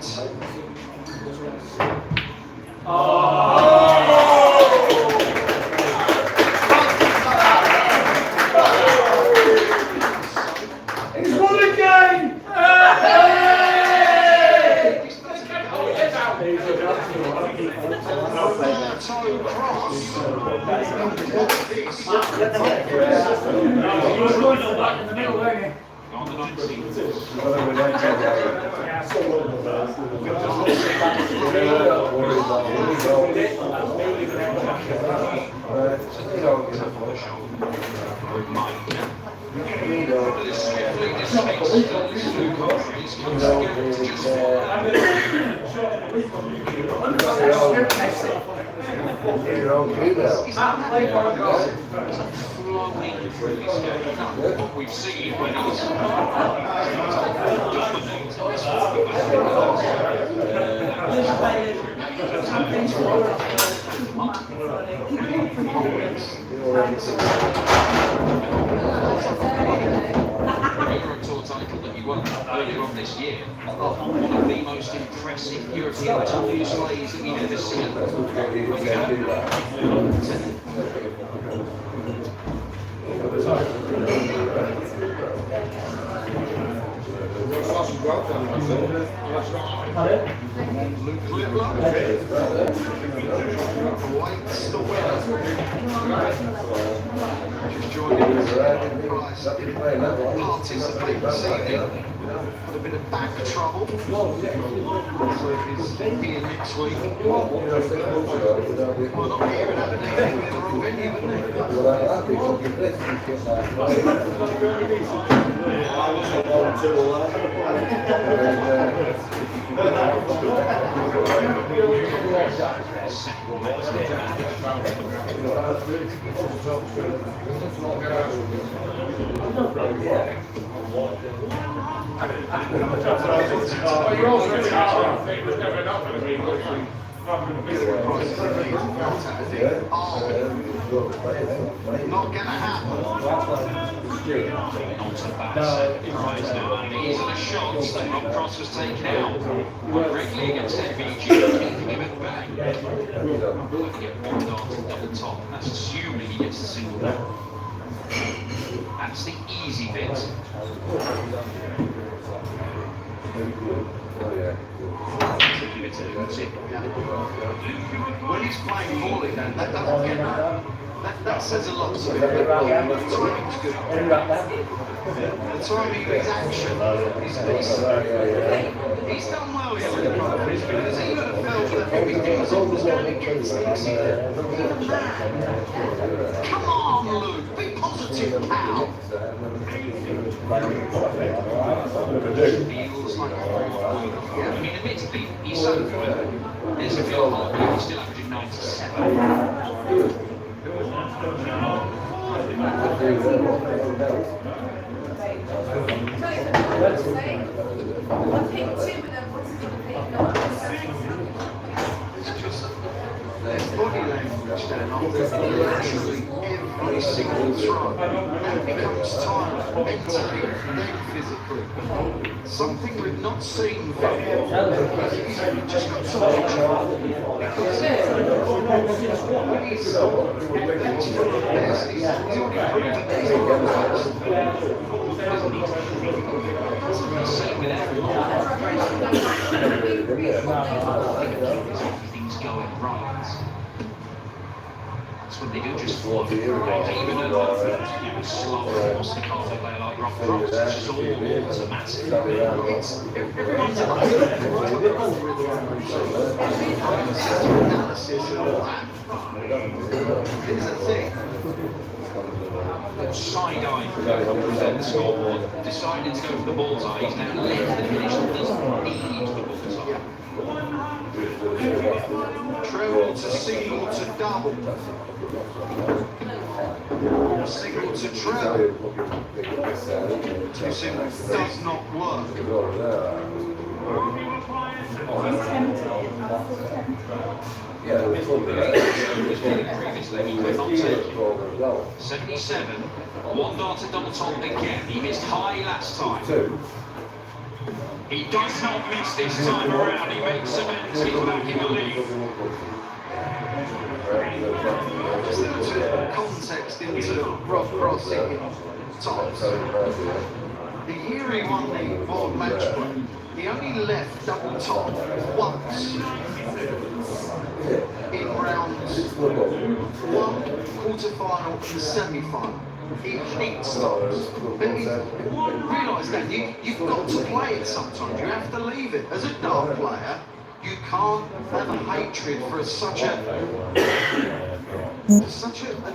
He's won again! On the 19th. What we've seen when he's Tour title that he won earlier on this year, one of the most impressive European Tour displays that we've ever seen. Just joining us. Participate this evening. Had a bit of back trouble. So he's here next week. Well, not here in Aberdeen, in the wrong venue, not gonna happen. These are the shots that Rob Cross was taking out directly against FBG, keeping him at bay. Looking to get one dart and double top. That's assuming he gets the single dot. That's the easy bit. When he's playing volley, then that says a lot to me. The timing's good. The timing of his action he's done well here with the Cobblers because he would have felt that everything was always going against him. Come on, Luke, be positive, pal. Feels like I mean, admittedly, he's so good. There's a feel like he's still averaging 97. Their body language then after literally every single throw. That becomes tired, mentally and physically. Something we've not seen before. You've just got to watch it. Because when he's that's one of the best. He's already proved that he's one of the Everything's going right. That's what they do, just flood. Even a slow, staccato player like Rob Cross, it's just all automatic. Everyone's analysis and all that. Here's the thing. Side-eye from the scoreboard, decided to go for the bullseye. He's now left the finish and doesn't need the bullseye. Treble to single to double. Single to treble. Two singles does not work. Previously, he could not take it. 77, one darted double top again. He missed high last time. He does not miss this time around. He makes amends. He's back in the league. Just a little bit of context into Rob Cross hitting tops. The year he won the World Match Play, he only left double top once in rounds 1, quarter-final and semi-final. He hates stops. But realise that you've got to play it sometimes. You have to leave it. As a dart player, you can't have a hatred for such a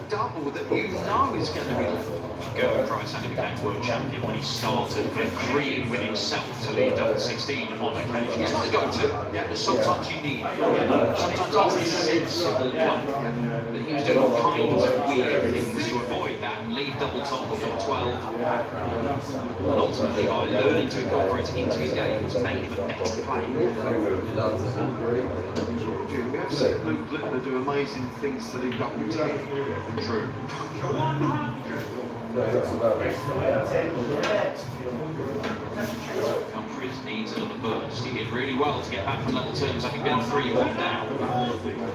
double that you know is going to be left. Gerwin Price only became world champion when he started agreeing with himself to lead double 16 on occasion. It's not a go-to, but sometimes you need it. Sometimes it's sensible one. But he was doing all kinds of weird things to avoid that and leave double top before 12. And ultimately, by learning to incorporate it into his game, it's made him a better player. We have seen Luke Littler do amazing things to leave double 10. True. Humphries needs another burst. He did really well to get back to level terms, having been 3-1 down.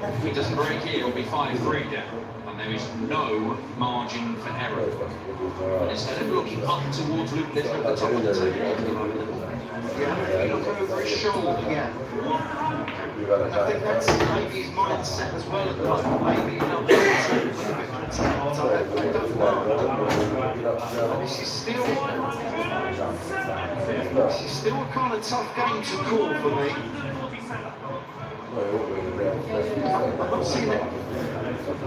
If he doesn't break here, he'll be 5-3 down. And there is no margin for error. But instead of looking up towards Luke Littler at the top of the table, Yeah, look over his shoulder again. I think that's maybe his mindset as well at the moment. Maybe not a bit of attack. I don't know. This is still a kind of tough game to call for me. I'm not seeing that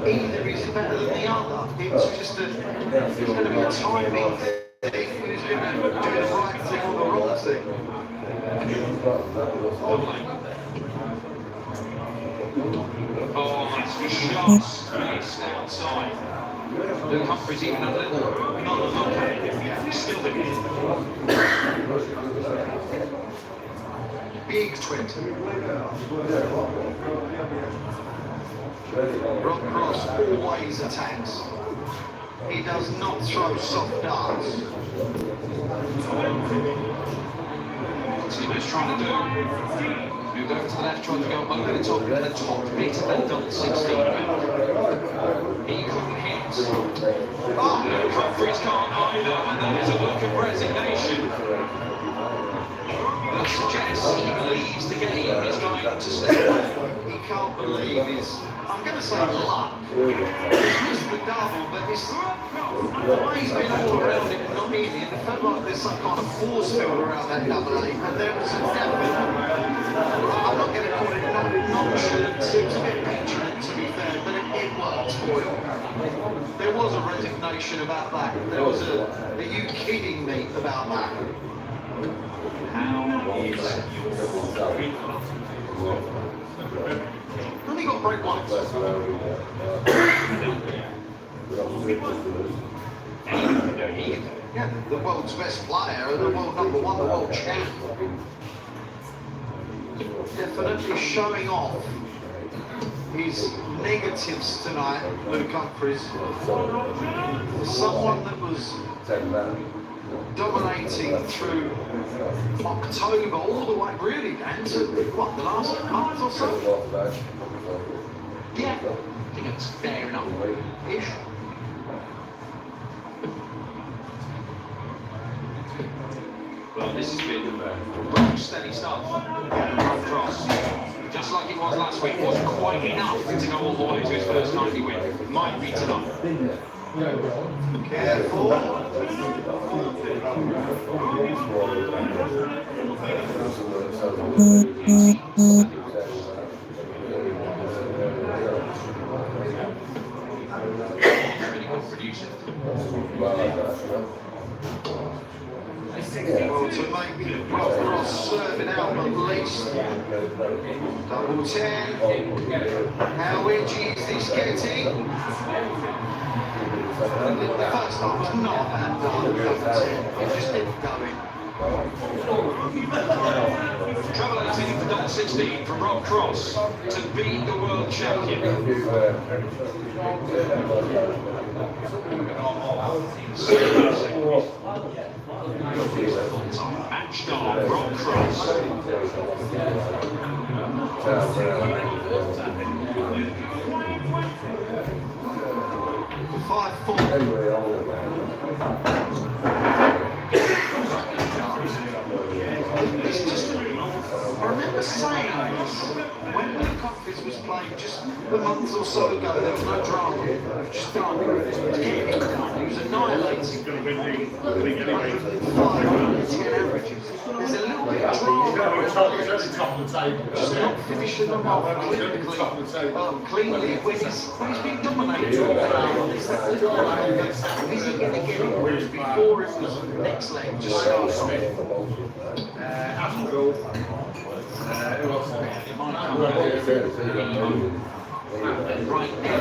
either is better than the other. It's just it's going to be a timing thing. Who's going to do the right thing or the wrong thing? Oh, that's shots. It's outside. Luke Humphries even a little, not a look at it. Still doing it. Big 20. Rob Cross always attacks. He does not throw soft darts. See what he's trying to do. Moved over to the left, trying to go over the top bit of that double 16 round. He couldn't hit. Oh, Luke Humphries can't either, and there is a look of resignation. That suggests he believes the game is going to stay away. He can't believe his, I'm going to say luck. It's missed the double, but it's the way he's been all around it and not in it. It felt like there's some kind of force field around that double eight, and there was a definite, I'm not going to call it nonchalant, it was a bit petulant to be fair, but it worked for him. There was a resignation about that. There was a, are you kidding me about that? How is Only got break once. Yeah, the world's best player, the world number one, the world champ. Definitely showing off his negatives tonight, Luke Humphries. Someone that was dominating through October all the way really down to what, the last month or so? yeah, I think it's fair enough. Ish. Well, this has been rock steady stuff. Rob Cross just like it was last week, wasn't quite enough to go all the way to his first 90 win. Might be tonight. Careful. Really good producer. Well, to make Rob Cross serving out at least. Double 10. How edgy is this getting? The first time was not that bad. It just didn't go in. Treble 18 for double 16 from Rob Cross to beat the world champion. Matched on Rob Cross. 5-4. It's just, I remember saying when the Cobblers was playing just a month or so ago, there was no drama. Just done. He was annihilating 510 averages. There's a little bit of drama. Just not finishing them off cleanly when he's been dominated. There's that little element of, is he going to get it before it was next leg just starts off? Right now.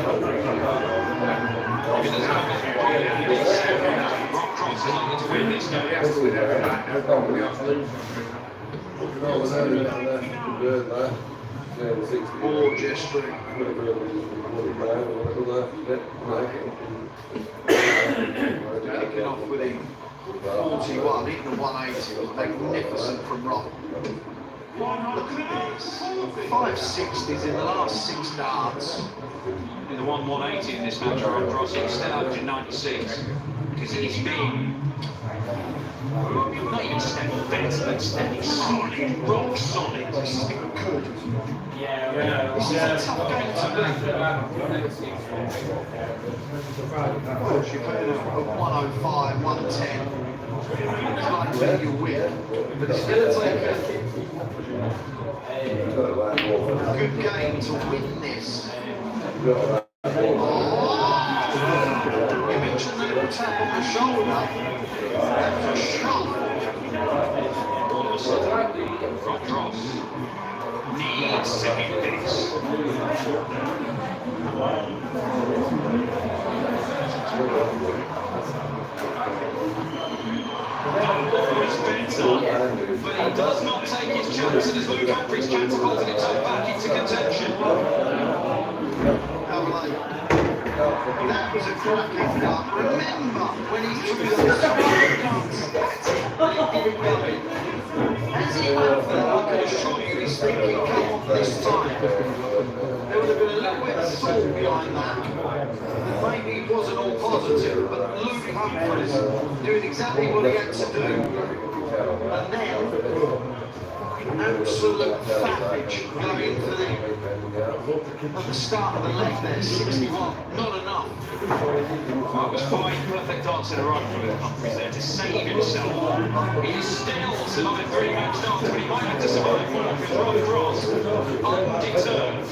Rob Cross is looking to win this game. Gorgeous streak. Kicking off with him. 41, even a 180 was magnificent from Rob. Look at this. 560s in the last 6 darts. In the 1-180 in this match, Rob Cross is still averaging 96. Because he's been not even steady, better than steady, solid, rock solid. This has been good. This is a tough game to beat. Well, she played a 105, 110. It's like that you win, but it's going to take a good game to win this. You mentioned the little tap on the shoulder. That was a shot. All of a sudden, Rob Cross needs to hit this. Always better, but he does not take his chances as Luke Humphries catapulted himself back into contention. That was a cracking dart. Remember when he threw those darts and he didn't go in. As he went for that, I can assure you he's thinking, come on this time. There would have been a little bit of thought behind that. Maybe it wasn't all positive, but Luke Humphries doing exactly what he had to do. And then absolute savage going for at the start of the leg there, 61, not enough. Well, it was 5 perfect darts in a row from Luke Humphries there to save himself. He is still surviving 3 match darts, but he might have to survive more because Rob Cross, undeterred.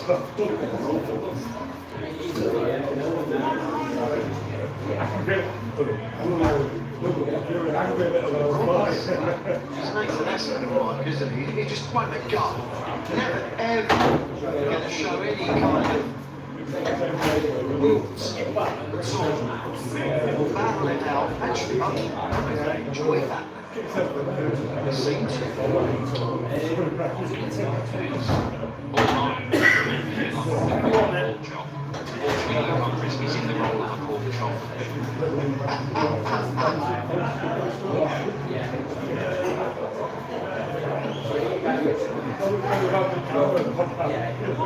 He's Nathan Espen, isn't he? He just won't let go. Never ever going to show any kind of wilt at all. Battle it out. Actually, I enjoy that. It seems to. Luke Humphries is in the role of a pork chop.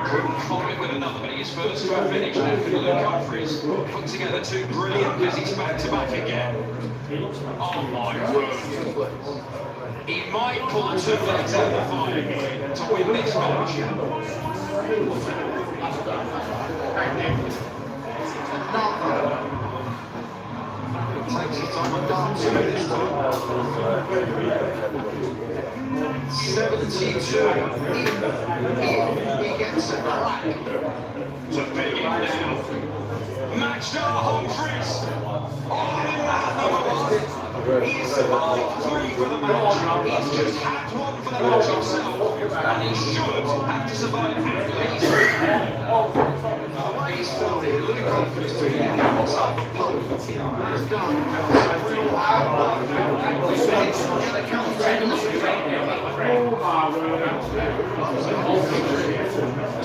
Couldn't follow with another, but he is first to have finished. And Luke Humphries put together 2 brilliant visits back to back again. Oh my word. He might pull 2 legs out of the fire to win this match. Takes the time and dance this time. 72. He gets a crack to big him down. Matchstar Humphries. He's survived 3 for the match. He's just had 1 for the match himself. And he should have to survive at least. The way he's felt it, Louis confidence to him. What's up the pump? He's done. Real hard work. It's going to count 10. Do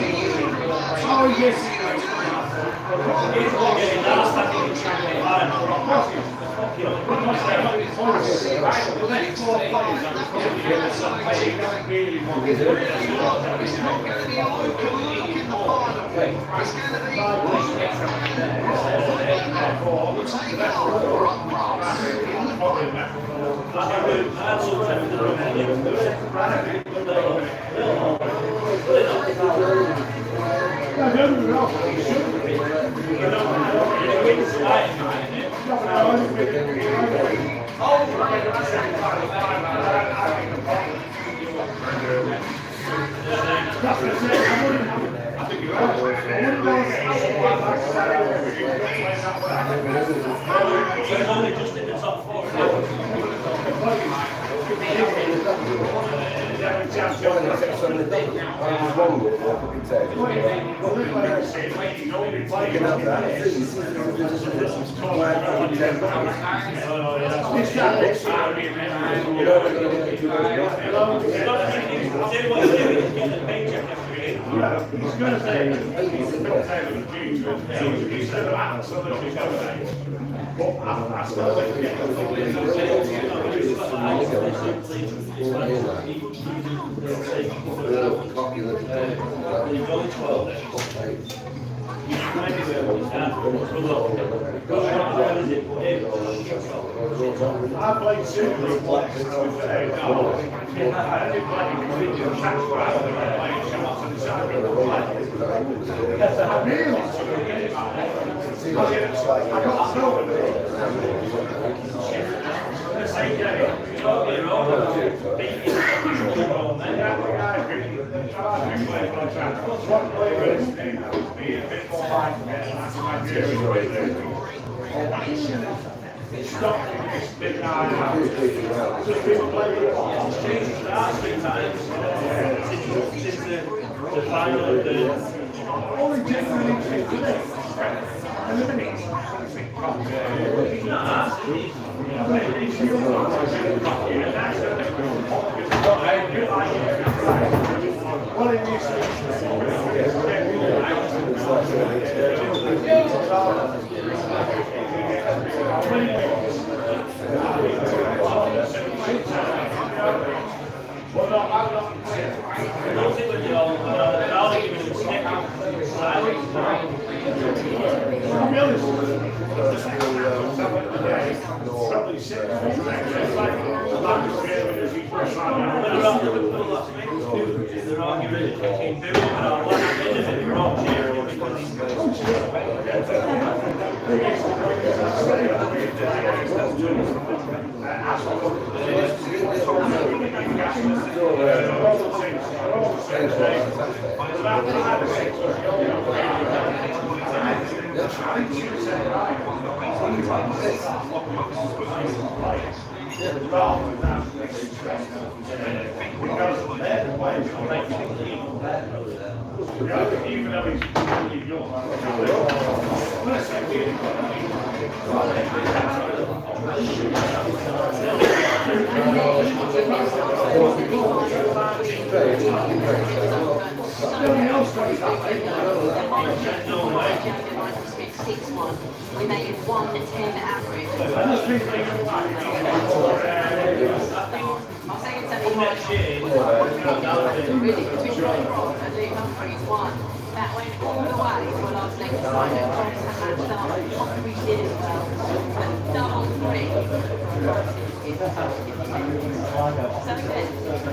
you think that's Oh, yes. It's not going to be a local look in the final. It's going to be take it off or up I played Super Bowl. The final of the only genuine today. We made it 1-10 average. I'm saying really, between Rob and Lee Humphries won. That went all the way to a last leg side. Cross had matched up. Humphries did as well. But double three. So again,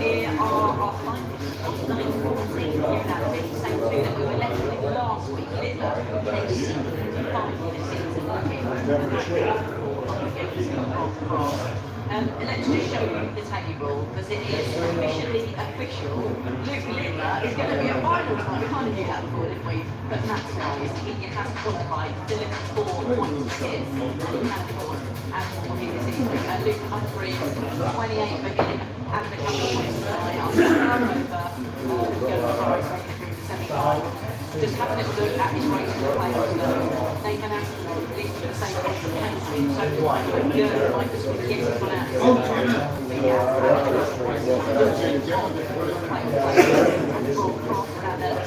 here are our finalists of 9-14 unanimity, same two that we were left with last week. Littler, aged 65 in the season, let's just show you the table, because it is officially official. Luke Littler is going to be a final tonight. We kind of knew that before, didn't we? But that's right, he has qualified, delivered 4 points assists, and Canterbury and more here this evening. Luke Humphrey, 28 beginning, having a couple of points tonight. I'll turn over, go to the semi-final. Just have a little look at his race to the players. Nathan Aston leads to the same point as Henry. So do I. Good, Michael Smith, yes, he's gone out.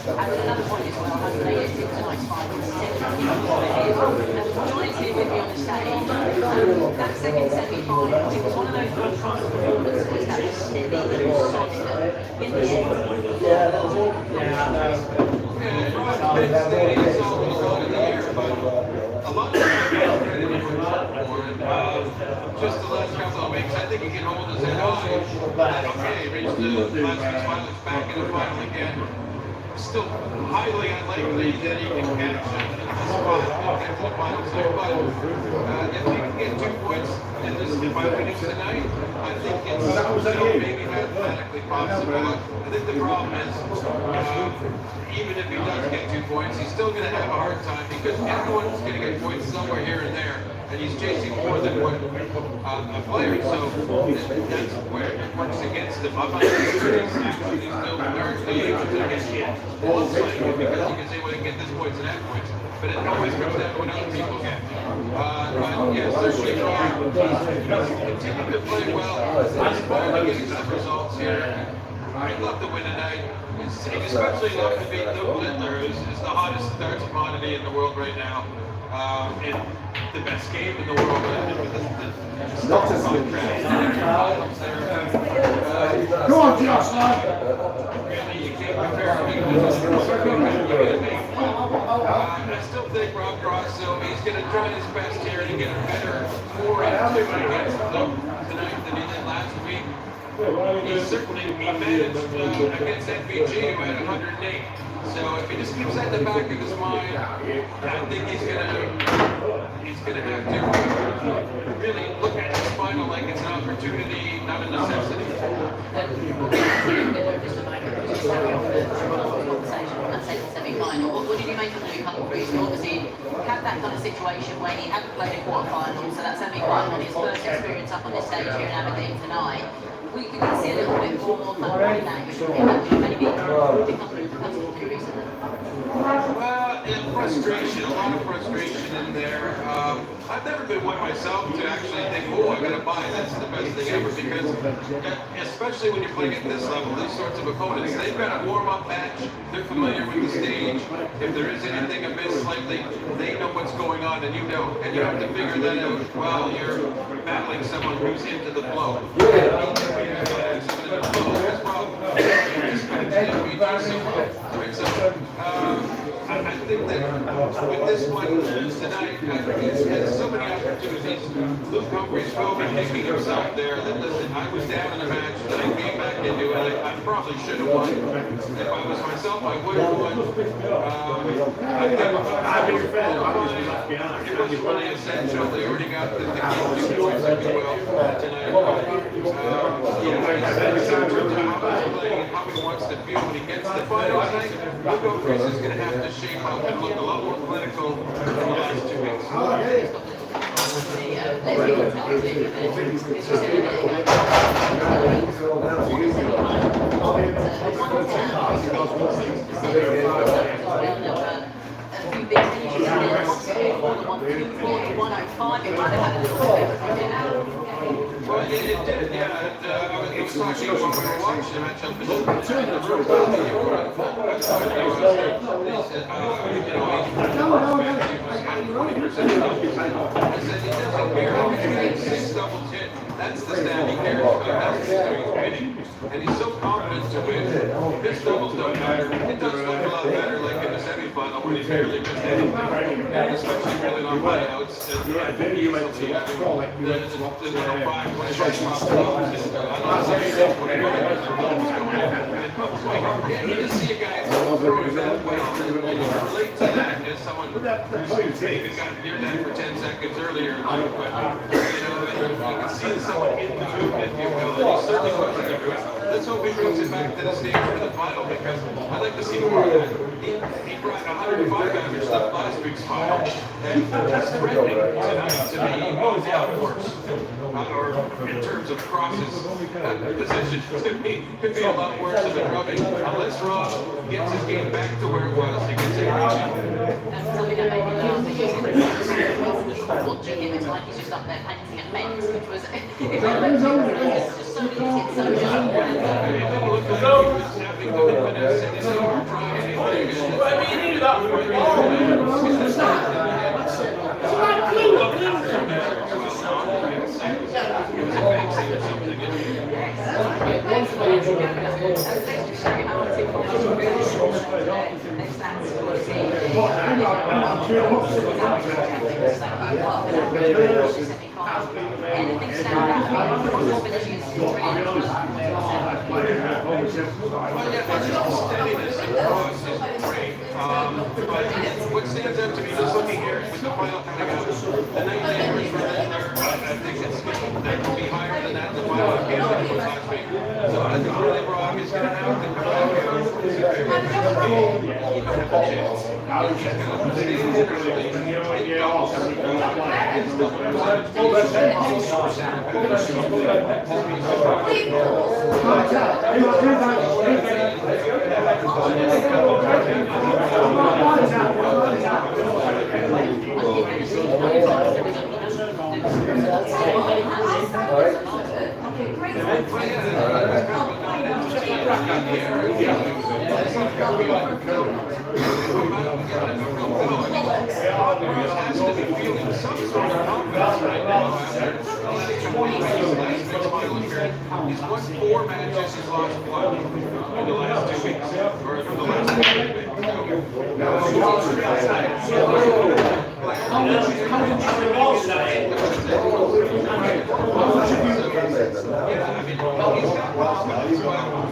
And another point as well, 186 nice fight in the second. Johnny's here with me on the stage. That second semi-final, it was one of those contrast performances that was steady and solid. In the end, just the last couple of weeks, I think he can hold his head high. Okay, reached the last week's finals, back in the final again. Still highly unlikely that he can catch the spot and get to the finals there, but if he can get 2 points in this by winning tonight, I think it's maybe mathematically possible. I think the problem is, even if he does get 2 points, he's still going to have a hard time because everyone's going to get points somewhere here and there, and he's chasing more than one player, so that's where it works against him. I'm not sure he's actually still numerically able to get all playing because you can say, well, he can get this points and that points, but it always comes down to what other people get. But yes, certainly continue to play well. He's finally getting some results here. I'd love to win tonight. He'd especially love to beat Luke Littler, who's the hottest darts commodity in the world right now. And the best game in the world. Not as good. Go on, Josh, Really, you can't compare him. I still think Rob Grosso, he's going to try his best here to get a better 4 and 2 against Luke tonight than he did last week. He certainly managed against NBG who had 108. So if he just keeps that in the back of his mind, I think he's gonna have to really look at his final like it's an opportunity, not a necessity. What did you make of Luke Humphrey? So obviously had that kind of situation where he hadn't played a quarter-final, so that semi-final, his first experience up on this stage here in Aberdeen tonight. We can see a little bit more kind of body language from him, maybe become pretty recently. Well, frustration, a lot of frustration in there. I've never been one myself to actually think, oh, I'm going to buy that's the best thing ever, because especially when you're playing at this level, these sorts of opponents, they've got a warm-up match, they're familiar with the stage. If there is anything amiss slightly, they know what's going on and you don't. And you have to figure that out while you're battling someone who's into the flow. I think that with this one tonight, there's so many opportunities. Luke Humphrey's will be kicking himself there. That listen, I was down in the match, then I came back into it. I probably should have won. If I was myself, I would have won. It was really essential. They already got the key 2 points, if you will, tonight. How he wants to feel when he gets to the final tonight. Luke Humphrey is going to have to shape up and look a lot more clinical in the last 2 weeks. Well, it did, yeah. I was talking when we were watching the match up in the room. I said, he doesn't care. He's getting 6 doubles hit. That's the stat he cares about. That's the stat he's winning. And he's so confident to win. His doubles don't matter. It does look a lot better like in the semifinals. final when he's barely been hitting, especially really on my outs. Yeah, then you went to what? The number 5 when it's right off the top. You just see a guy throwing that well, and you can relate to that as someone who maybe got near that for 10 seconds earlier. But, you can see someone in the movement, if you will, and he's certainly pushing it. Let's hope he brings it back to the stage for the final, because I'd like to see more of that. He brought 105 average stuff last week's final, and that's threatening tonight to be on the outcourse. Or in terms of crosses, position could be a lot worse than the drubbing. Unless Rob gets his game back to where it was, he gets it right. Something that made me laugh because watching him, it's like he's just up there painting at Men's, which was just so easy and so young. Anything stand out, combination is what stands out to me just looking here with the final coming out, the 19 average for there, I think that could be higher than that in the final game than it was last week. So I think really Rob is going to have to come out here and keep a chance. He's won 4 matches, he's lost 1 in the last 2 weeks, or in the last 2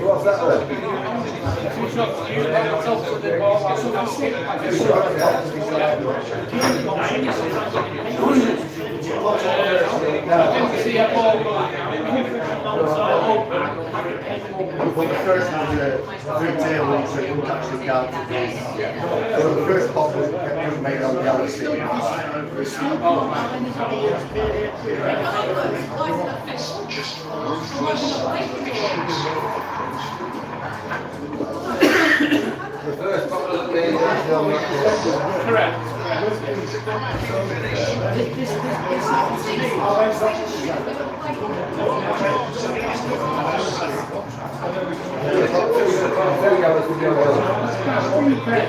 What's that then? Well, the first one was a retail one, so it wouldn't actually count. So the first bottle was made on the LSD. just ruthless patience. The first bottle of beer is Correct.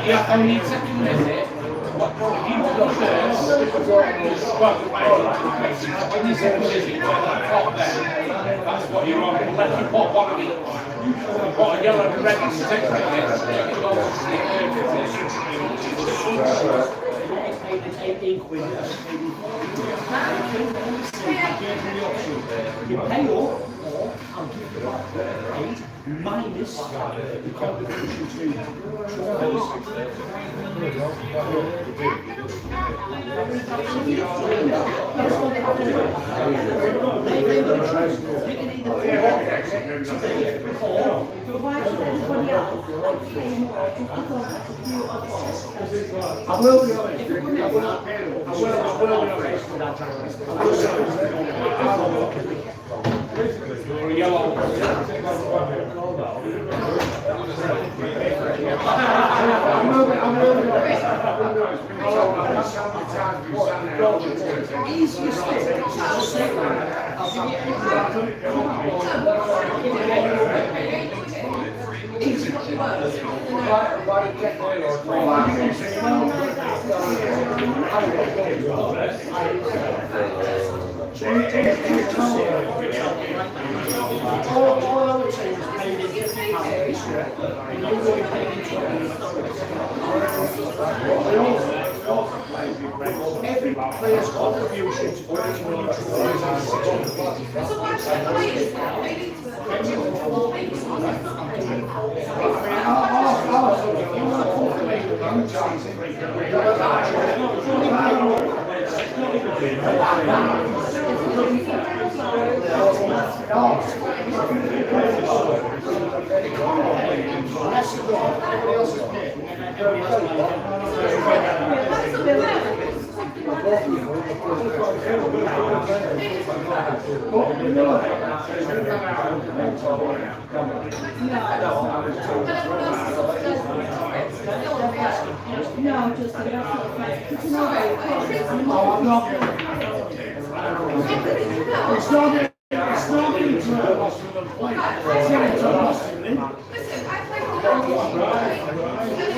Yeah, only second minute. When you say music, top there, that's what you're on. Let you put one of it. Put a yellow and red and stick with you pay up, or I'll give you back 8 minus the contribution to I will be honest. Every player's contribution to No, just the it's not getting to a hospital point. It's getting to a hospital.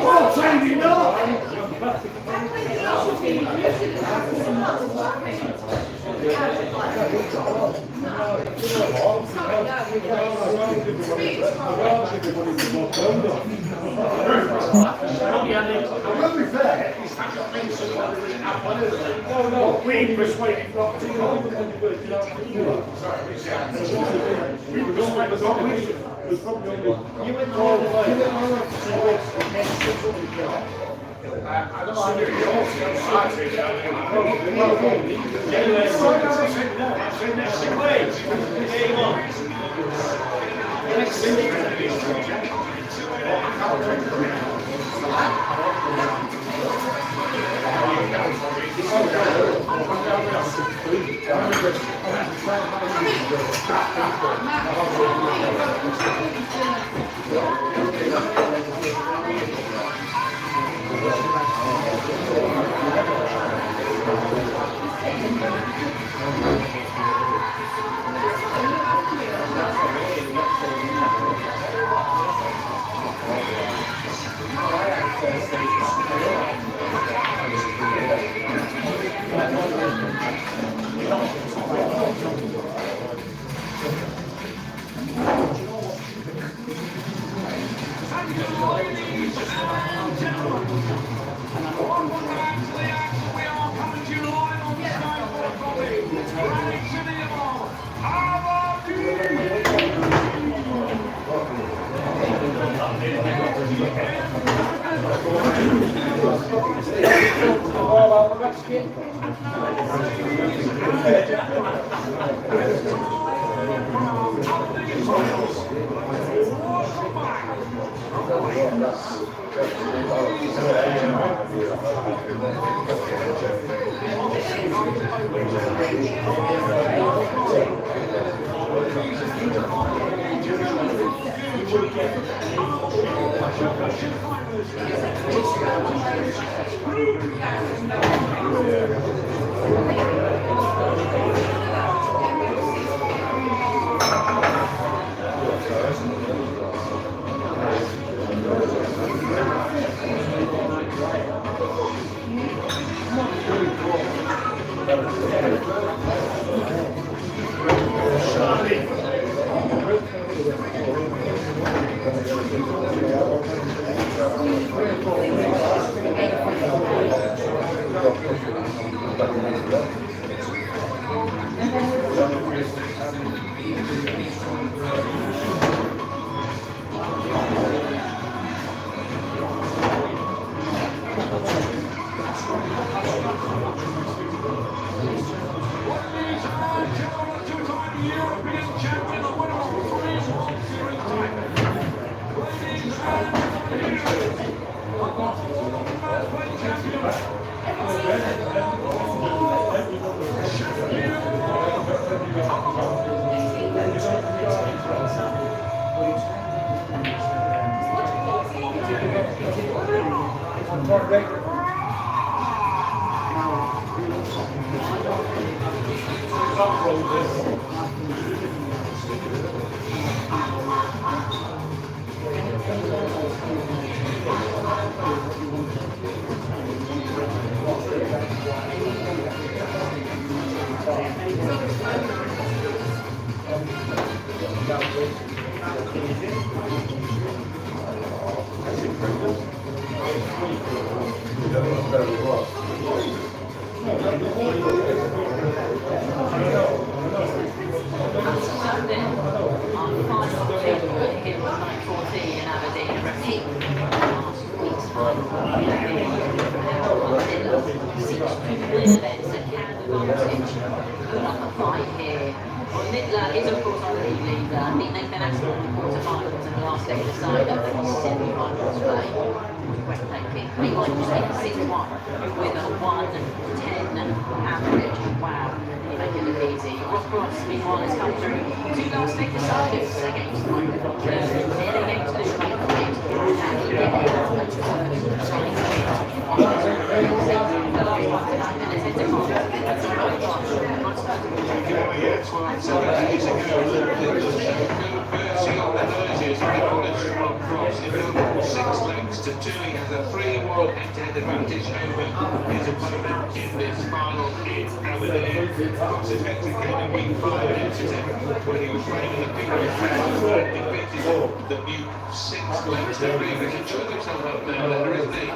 Oh, Sandy, Well, be fair, he's not been so we persuaded not to go. We were going like the dog. You went all the way. I don't know if you're Littler is of course our lead leader. I think they've been actually in the quarterfinals in the last leg of the side. They've got semi-finals play. Breathtaking. Meanwhile, you take 6-1 with a 1-10 average. Wow. You make it look easy. Rock Cross, meanwhile, has come through 2 last leg deciders against nearly against the straight point. And he did have a straight the last one tonight, and it's head to court. That's a right one. Six legs to 2. He has a 3-1 head-to-head advantage over his opponent in this final in Aberdeen. Cross effectively came in week 5 in Exeter when he was playing in the Kirkham defeated the new 6 legs to 3. He's enjoyed himself up there, isn't he? He's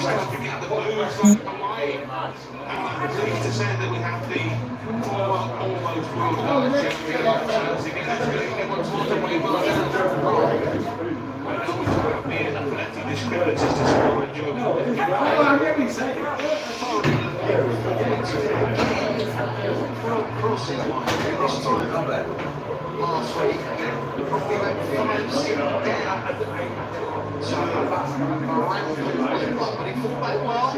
trying to get the Blues right away. And I'm pleased to say that we have the former almost world champion chance again. He wants more to wave on down. I know it's about being athletic discrepancies to score a joke. Crossing line this time last week, probably went 5-6 down. So, miraculously was it but he fought back well,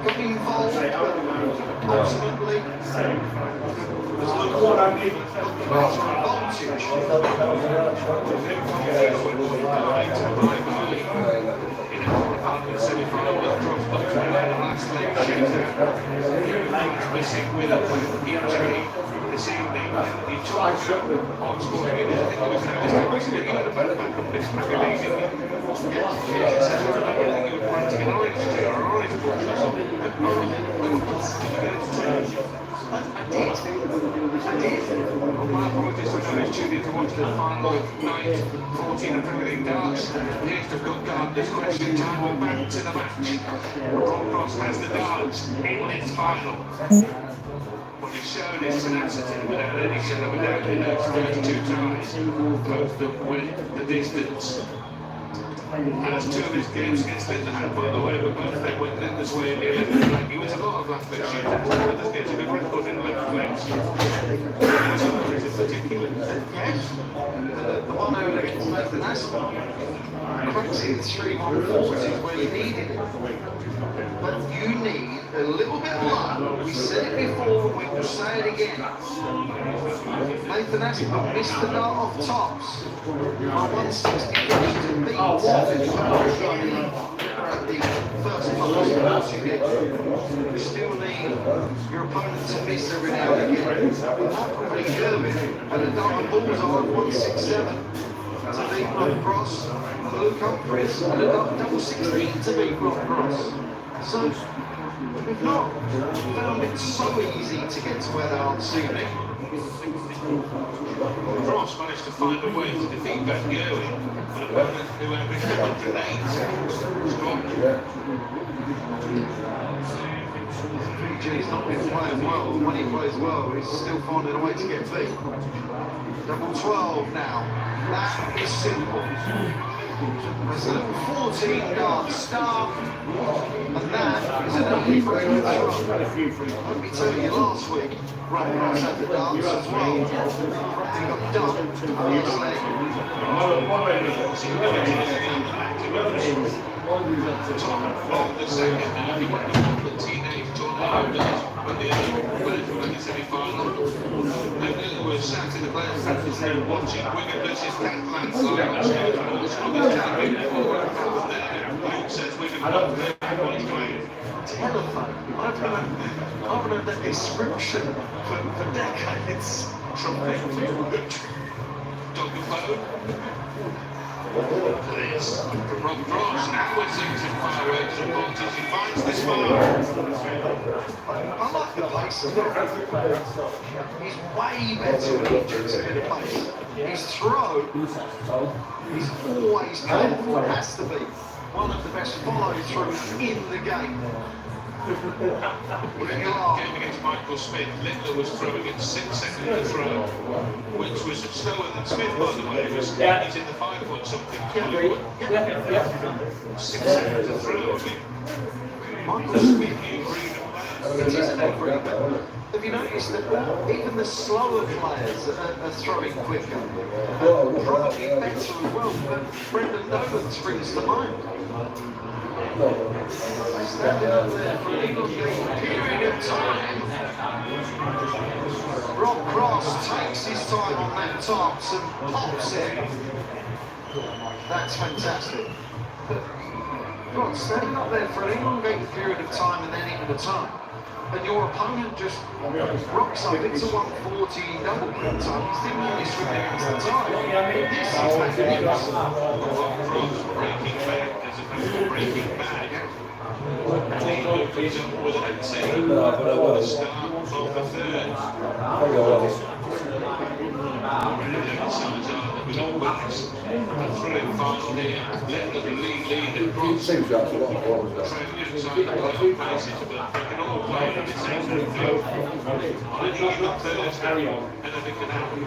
got involved, but ultimately was looking semi-final with Cross, but last leg missing with a injury this evening. He tried on scoring it. I think it was basically he had a better back up this amazing. Yes, I think he was planting an orange tree or an orange bush or something. I did. Well, my apologies for those tuning to watch the final night 14 of Premier League darts. Next we've got Gardner's question time. We're back to the match. Rob Cross has the darts in this final. What he's shown is tenacity without any shadow of doubt in those first 2 tries. Both of them went the distance. As 2 of his games against Lindenham, by the way, but both they went Linden's way in the 11th leg. He was a lot of last leg shooters. Linden's games a good record in 11th legs. Yes, the one over against Nathan Asper. Crazy, the 3-1-4 is where you needed it. But you need a little bit of luck. We said it before, we will say it again. Nathan Asper missed the dart off tops. By 160 to beat the first you still need your opponent to miss every now and again. Michael Kirkham had a dart of bullseye of 167 to beat Rob Cross. Luke Humphries had a dart double 16 to beat Rob Cross. So we've not found it so easy to get to where they are this evening. Cross managed to find a way to defeat Van Gerwen, an opponent who averaged 108. Scotland. He's not been playing well, and when he plays well, he's still finding a way to get beat. Double 12 now. That is simple. There's a little 14-yard start, and that is an early break of the throw. Let me tell you, last week, Rob Cross had the dance as well. He got done, obviously. Top of the second, and he went to the teenage tornadoes when the other went in the semi-final. And was sat in the players' practice room watching Wigan versus Catalans live. Luke says Wigan won their telephone. I've heard that description for decades. Tremendous. Doggerphone. This from Rob Cross, now with 6 fireworks and voltage, he finds this far. I like the pace of it. He's way better when he drinks a bit of pace. His throw, he's always powerful, it has to be one of the best follow-throughs in the game. In the game against Michael Smith, Littler was throwing at 6 seconds to throw, which was slower than Smith, by the way. He's in the 5 point something. 6 seconds to throw. I mean, Michael Smith, you agree with that? it is an agreement. Have you noticed that even the slower players are throwing quicker? Probably better as well, but Brendan Nolan springs to mind. Standing up there for a little period of time. Rob Cross takes his time on that tops and pops it. That's fantastic. God, standing up there for an elongated period of time and then into the time. And your opponent just rocks up into 140 double quick time. He's thinking he's swimming against the tide. This is magnificent. Breaking back as opposed to breaking back. And he opens up with an exit at the start of the third. Thrilling final here. Let the lead across. Seems like a lot of balls there. Inside the places, but they can all play in the same field. On an even third, anything can happen.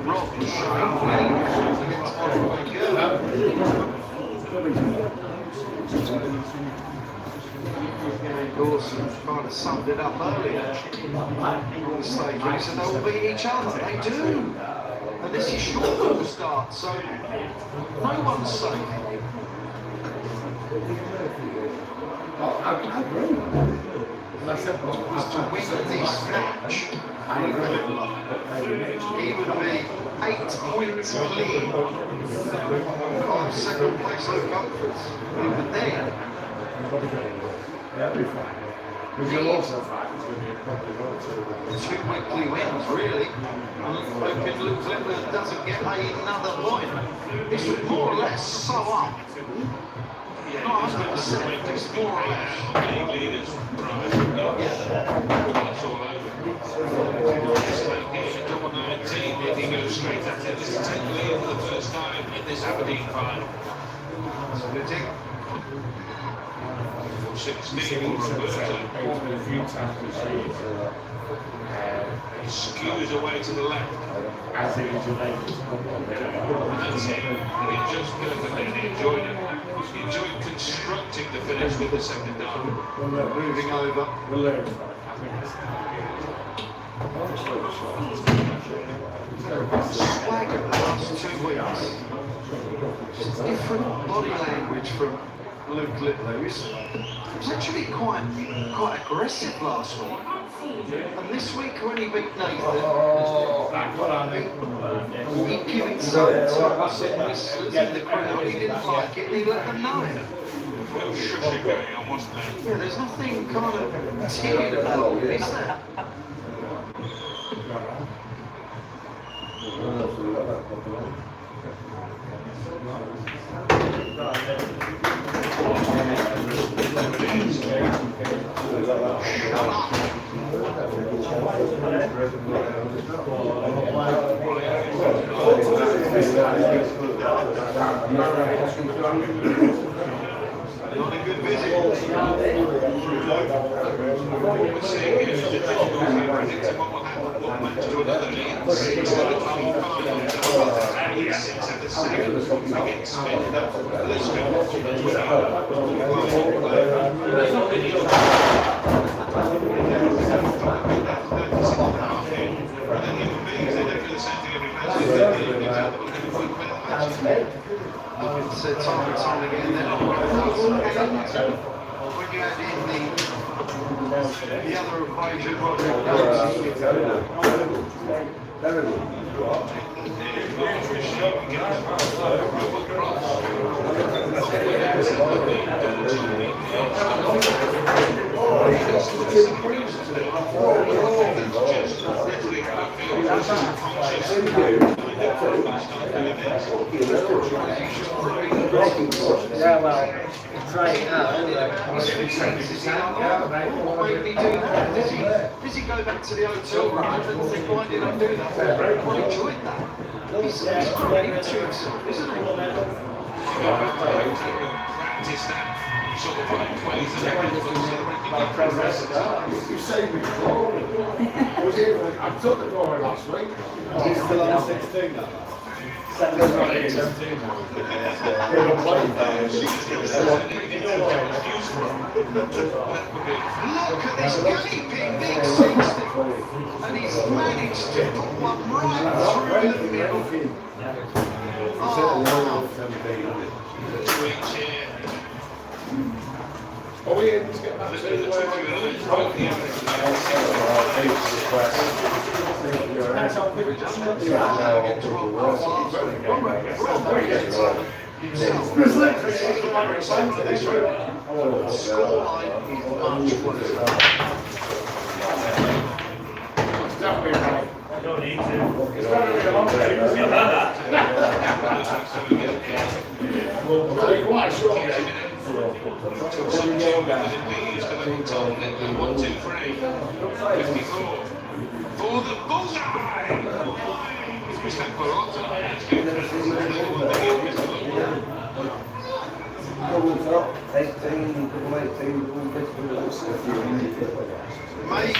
Rob showing against Oliver Kirkham. Dawson kind of summed it up earlier on the stage when he said they'll beat each other. They do. And this is short ball start, so no one's safe. I agree. Was to win this match, he would be 8 points clear of second place Cobblers. Even then, Yeah, it'll be fine. Because you'll also find it's going to be a probably 2 weekly wins, really. Hoping Luke Littler doesn't get another point. This would more or less sew up. Not 100%, it's more or less. Leaders, right. That's all over. Double 19, he goes straight at it. This is 10 lead for the first time in this Aberdeen final. Splitting. 16 for Roberto. He skews away to the left. as it is your neighbours. That's it. He just perfectly and he enjoyed it. He enjoyed constructing the finish with the second down. Moving over. We'll learn. Swagger the last 2 weeks. Just different body language from Luke Littler. He was actually quite aggressive last week. And this week when he beat Nathan, he'd given something to us in the crowd. He didn't like it and he let them know it. Well, shushing going on, wasn't there? Yeah, there's nothing kind of timid about it, is there? Not a good visit. What we're seeing here is the difficulty in predicting what will happen, what match to another lead. 6 at the 25, and 6 at the second. Again, spinning up Lisbon. So time and time again, then when you add in the other equation, Yeah, well, try it out. what made me do that? Does he go back to the hotel room and think, why did I do that? I enjoyed that. He's pretty to himself, isn't he? Practice that sort of like ways and progress. You saved me before. I took the glory last week. He's still on 16 now. Look at this gaping big 60. And he's managed to put one right through the middle. Oh, reach here. Are we able to get back Don't need For the bullseye! Make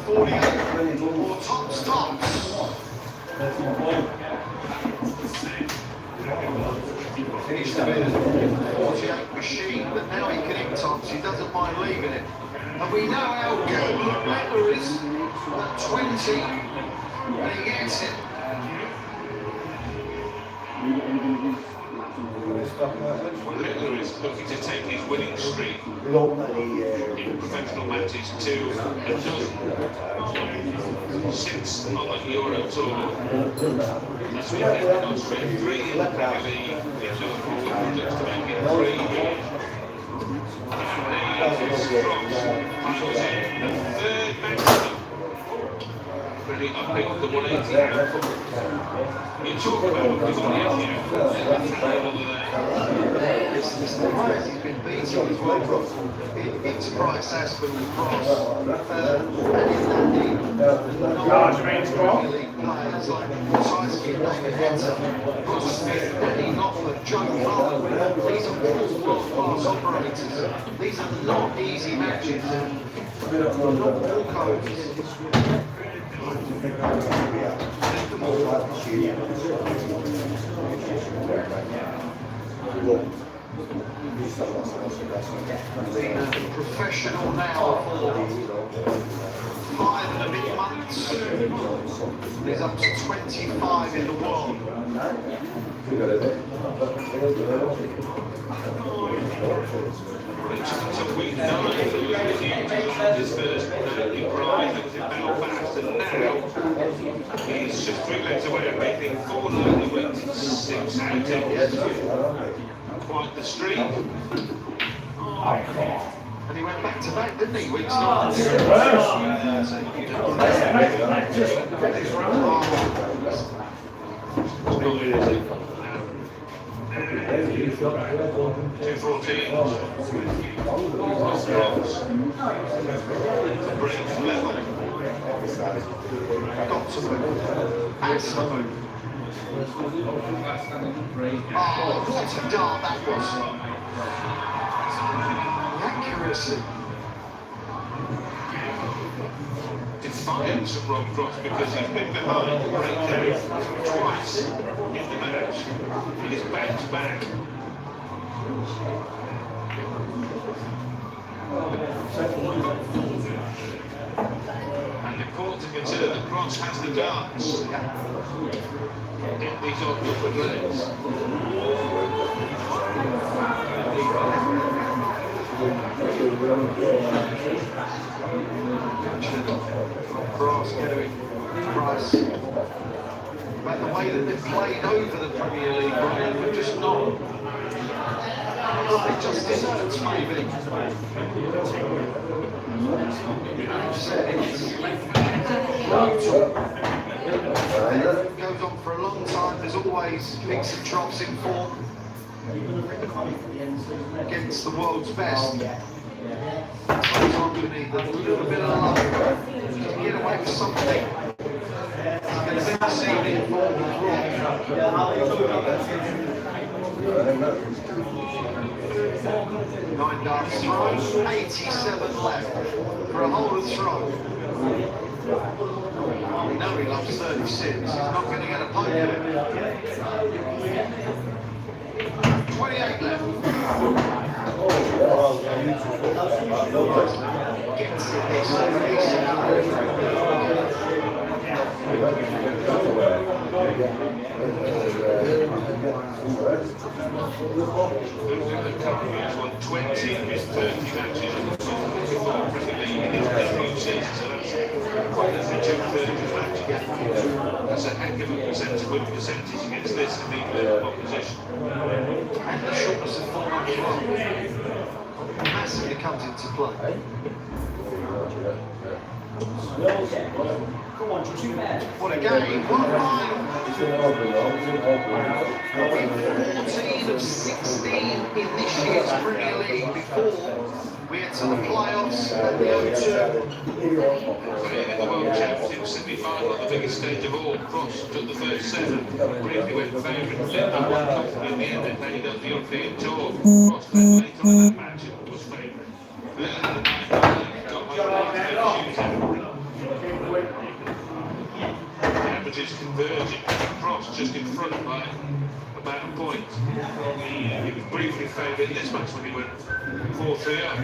48 or tops. He used to be a 48 machine, but now he can hit tops, he doesn't mind leaving it. And we know how good Lettler is at 20, and he gets it. Lettler is looking to take his winning streak in professional matches to a dozen. 6 on the Euro Tour. That's been in Austria, 3 in the Premier League. If Liverpool looks to make it 3 here. And he's in the third match. Really uphill the 180 now. You talk about the 180 He's been beaten as well. It's Bryce Aspen and Cross. And in that league players like Tyson, David Hatter, Ross Smith, Danny Knopfler, Joe Farley. These are all world-class operators. These are not easy matches. Not walkovers. Been a professional now for 5 and a bit months. He's up to 25 in the world. So we know his first prize that was in Belfast, and now he's just 3 legs away of making 4 night the week, 6 out of 10. Quite the streak. And he went back to back, didn't he? Weeks Oh, what a dart that was! Accuracy. Defiance of Rob Cross because he's been behind the breakdown twice in the match. He is back. And the court to consider that Cross has the darts. Get these off good legs. Cross getting Price. But the way that they've played over the Premier League, Brian, we're just not. It just deserves maybe. Goes on for a long time. There's always peaks and troughs in form against the world's best. Sometimes we need a little bit of luck to get away with something. He's going to be deceiving. 9 darts throw, 87 left for a hole of throw. We know he loves 36. He's not going to get a poke at it. 28 left. Gets it this He's won 20 of his 30 matches in the top 44 Premier League in his debut season, so that's quite a 2/3 match gap. That's a heck of a percentage against this elite level opposition. and the shortness of form massively comes into play. Go on, too bad. What a game, what a final! 14 of 16 in this year's Premier League before we had to the playoffs at the O2. Playing in the World Championship semi-final on the biggest stage of all, Cross took the first 7, briefly went favourite, led the one comfortably in the end and headed up the European Tour. Cross led later on in that match and was favourite. Then in the 9th, got the averages converging, Cross just in front by about a point. He was briefly favourite in this match when he went 4-3 up.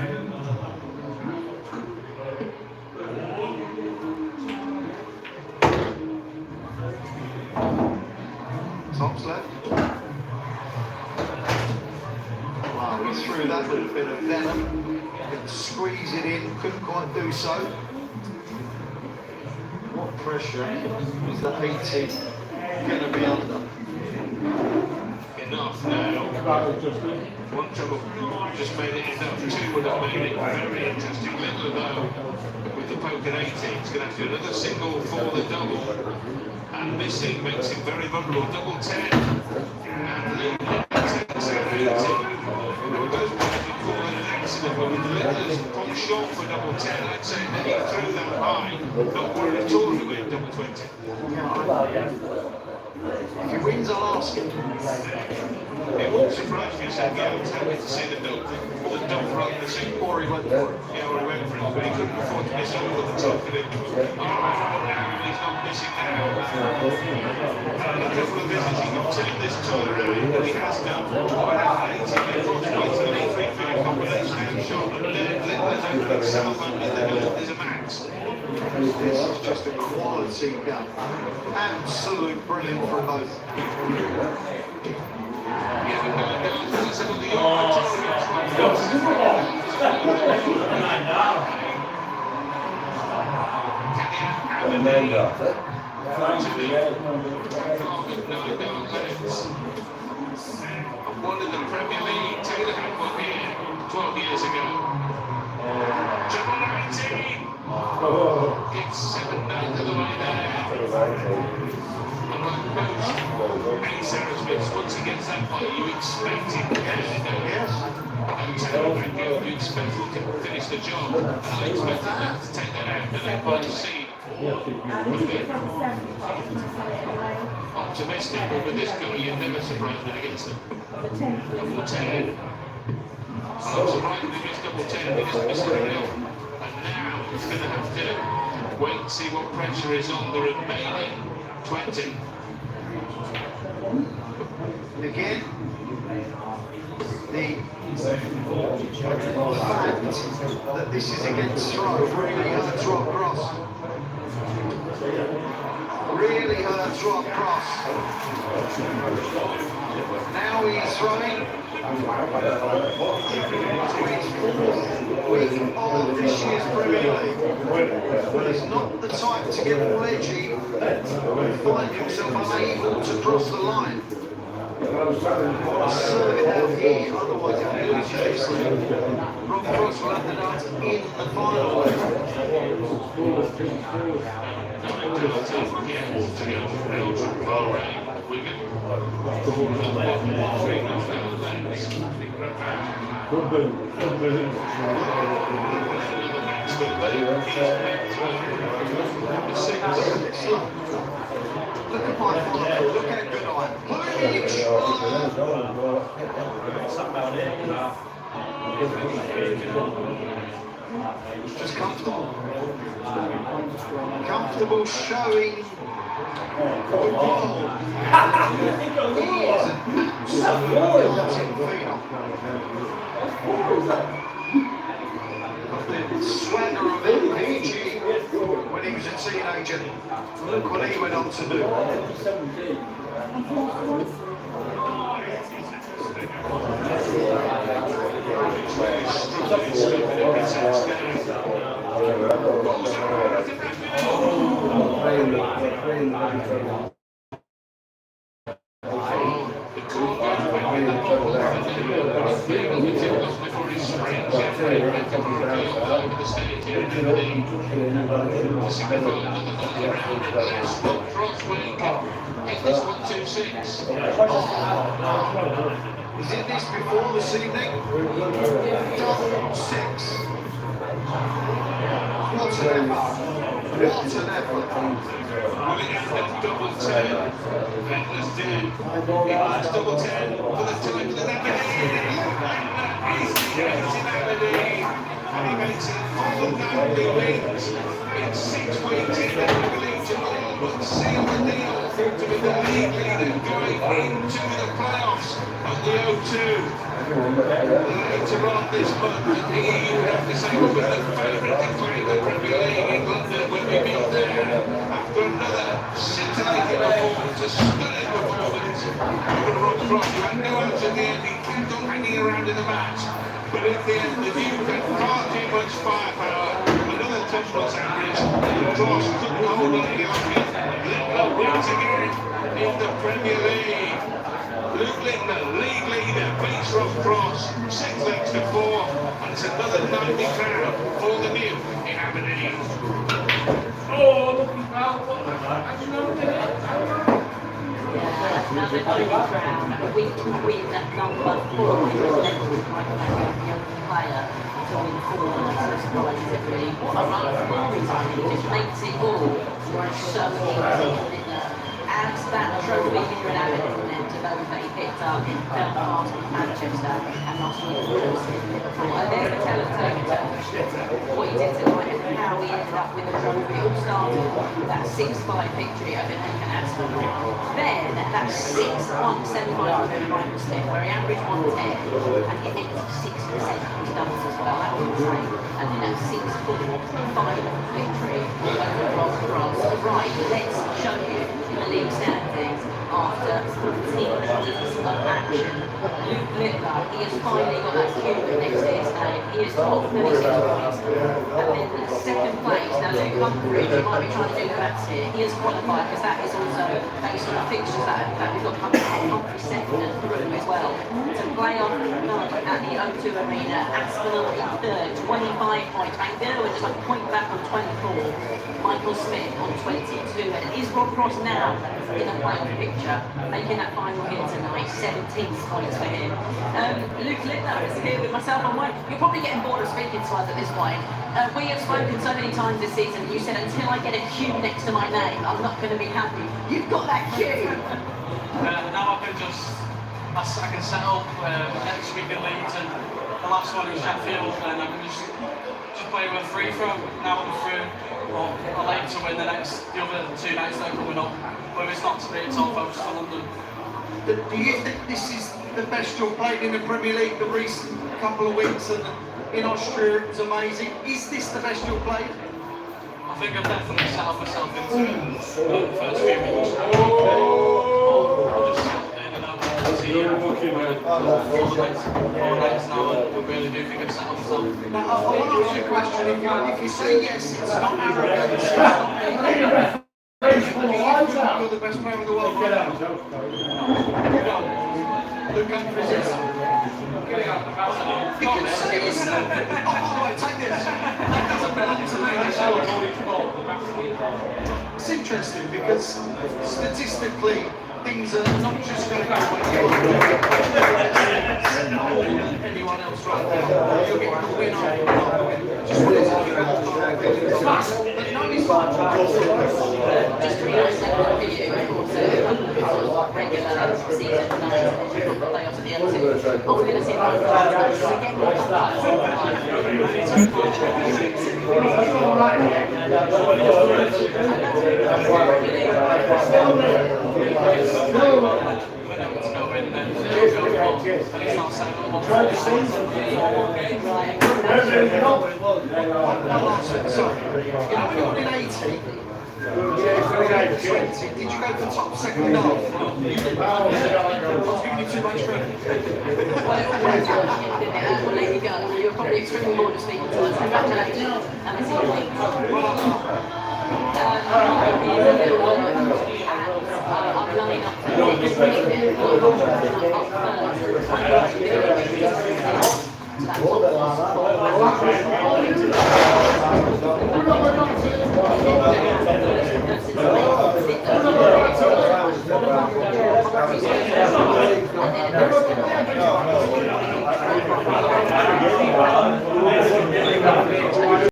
Tops left. Wow, he threw that little bit of venom. Could squeeze it in, couldn't quite do so. What pressure is that 80 going to be under? Enough now. One trouble just made it enough. 2 would have made it very interesting. Littler though, with the poke at 80, he's going to have to do another single for the double. And missing makes him very vulnerable. Double 10. And Littler takes it 80. There goes one to call it an accident, but with Littler's pop short for double 10, I'd say that he threw that high. Not worried at all if he went double 20. If he wins, I'll ask him. It wouldn't surprise me if he said, yeah, I was happy to see the double rather than see. Or he went for it. Yeah, or he went for it, but he couldn't afford to miss all of the top of it. He's not missing now. And a couple of visits he can turn this tour around, but he has done. 80 approximately 3-3 combination out shot, and Littler's opening himself under the hill. There's a max. This is just a quality gun. Absolute brilliant for both. Won in the Premier League, Taylor had one here 12 years ago. Triple 19! It's 7-9 to the way there. Unlike most Ace Aerosmiths, once he gets that fight, you expect him to get it. Yes. You expect him to finish the job. And I expect him to take that out and then by the seed. Optimistic, but with this guy, you'd never surprise me against him. Double 10. I'm surprised if he missed double 10 if he just missed the hill. And now he's going to have to wait and see what pressure is on the remaining 20. Again, the fact that this is against throw really hurts Rob Cross. Really hurts Rob Cross. Now he's throwing to his 4th week of this year's Premier League. But he's not the type to get all edgy and find himself unable to cross the line. Serve it out here, otherwise it loses this league. Rob Cross will have the nuts in the final leg. Look at my father, look at good eye. Just comfortable. Comfortable showing the world. He is an absolute dancing phenom. Of the swagger of MPG when he was a teenager. Look what he went on to do. Is it this before this evening? Double six. What's an effort? What's an effort? Double 10. That was dead. It was double 10 for the time to the and he makes it all nobly wins. In 6 weeks, he's been believed to all but seal the deal to be the league leader going into the playoffs at the O2. Later on this month, he would have to say was the favourite to claim the Premier League in London when we meet there. After another scintillating performance, a stunning performance. Rob Cross, who had no outs at the end, he kept on hanging around in the match. But at the end, the Duke had far too much firepower. Another touchless average. Cross couldn't hold on any longer. Littler once again in the Premier League. Luke Littler, league leader, beats Rob Cross. 6 legs to 4. And it's another nightly crown for the Duke in Aberdeen. Oh, look at that. Another nightly crown, a week to win at number 4. He was led to the young player to win 4 nights. No surprises, everybody. What a run for his own. He just makes it all. So easy. And that trophy here in Aberdeen then to those that he picked up in Belfast and Manchester and last week in Liverpool. I never tell a turkey what he did tonight and how he ended up with the trophy. It all started with that 6-5 victory over Nathan Aston. Then that 6-1 semi-final over Michael Smith where he averaged 110 and he hit 6% of his doubles as well. That was great. And then that 6-4 final victory over Rob Cross. Right, let's show you in the league standings after 14 weeks of action. Luke Littler, he has finally got that Q next to his name. He has got 36 points. And then second place, now Luke Humphrey, you might be trying to do the maths here. He has qualified because that is also based on the fixtures that we've got coming up. Humphrey second and through as well. To play on night at the O2 Arena, Aspinall in third, 25 points. Van Gerwen just a point back on 24. Michael Smith on 22. And is Rob Cross now in the playoff picture, making that final here tonight? 17 points for him. Luke Littler is here with myself and Mike. You're probably getting bored of speaking to us at this point. We have spoken so many times this season. You said until I get a Q next to my name, I'm not going to be happy. You've got that Q. Now I can just, I can settle next week in Leeds and the last one in Sheffield, and I can just play with a free throw. Now I'm through. Well, I like to win the other 2 nights that are coming up. But if it's not to be, it's all focused on London. Do you think this is the best you've played in the Premier League the recent couple of weeks? And in Austria it was amazing. Is this the best you've played? I think I've definitely set myself into the first few weeks. Four nights now, and we really do think I've set myself. Now, I want to ask you a question. If you say yes, it's not arrogance, it's not you're the best player in the world right now. Luke Humphries is. You can say yes. Oh, right, take this. That doesn't belong to me. It's interesting because statistically, things are not just going to go when you're anyone else right now. You're getting the win on. Just wanted to give out. But no, he's fine. Just to be honest, for you, of course, regular season, and then you've got the playoffs at the end. So I'm going to see if I can get more Did you go for top second half? You did. I was giving you too much credit. We'll let you go. You're probably extremely bored of speaking to us. Congratulations. And it's your week. I'm lining up for next week. I'm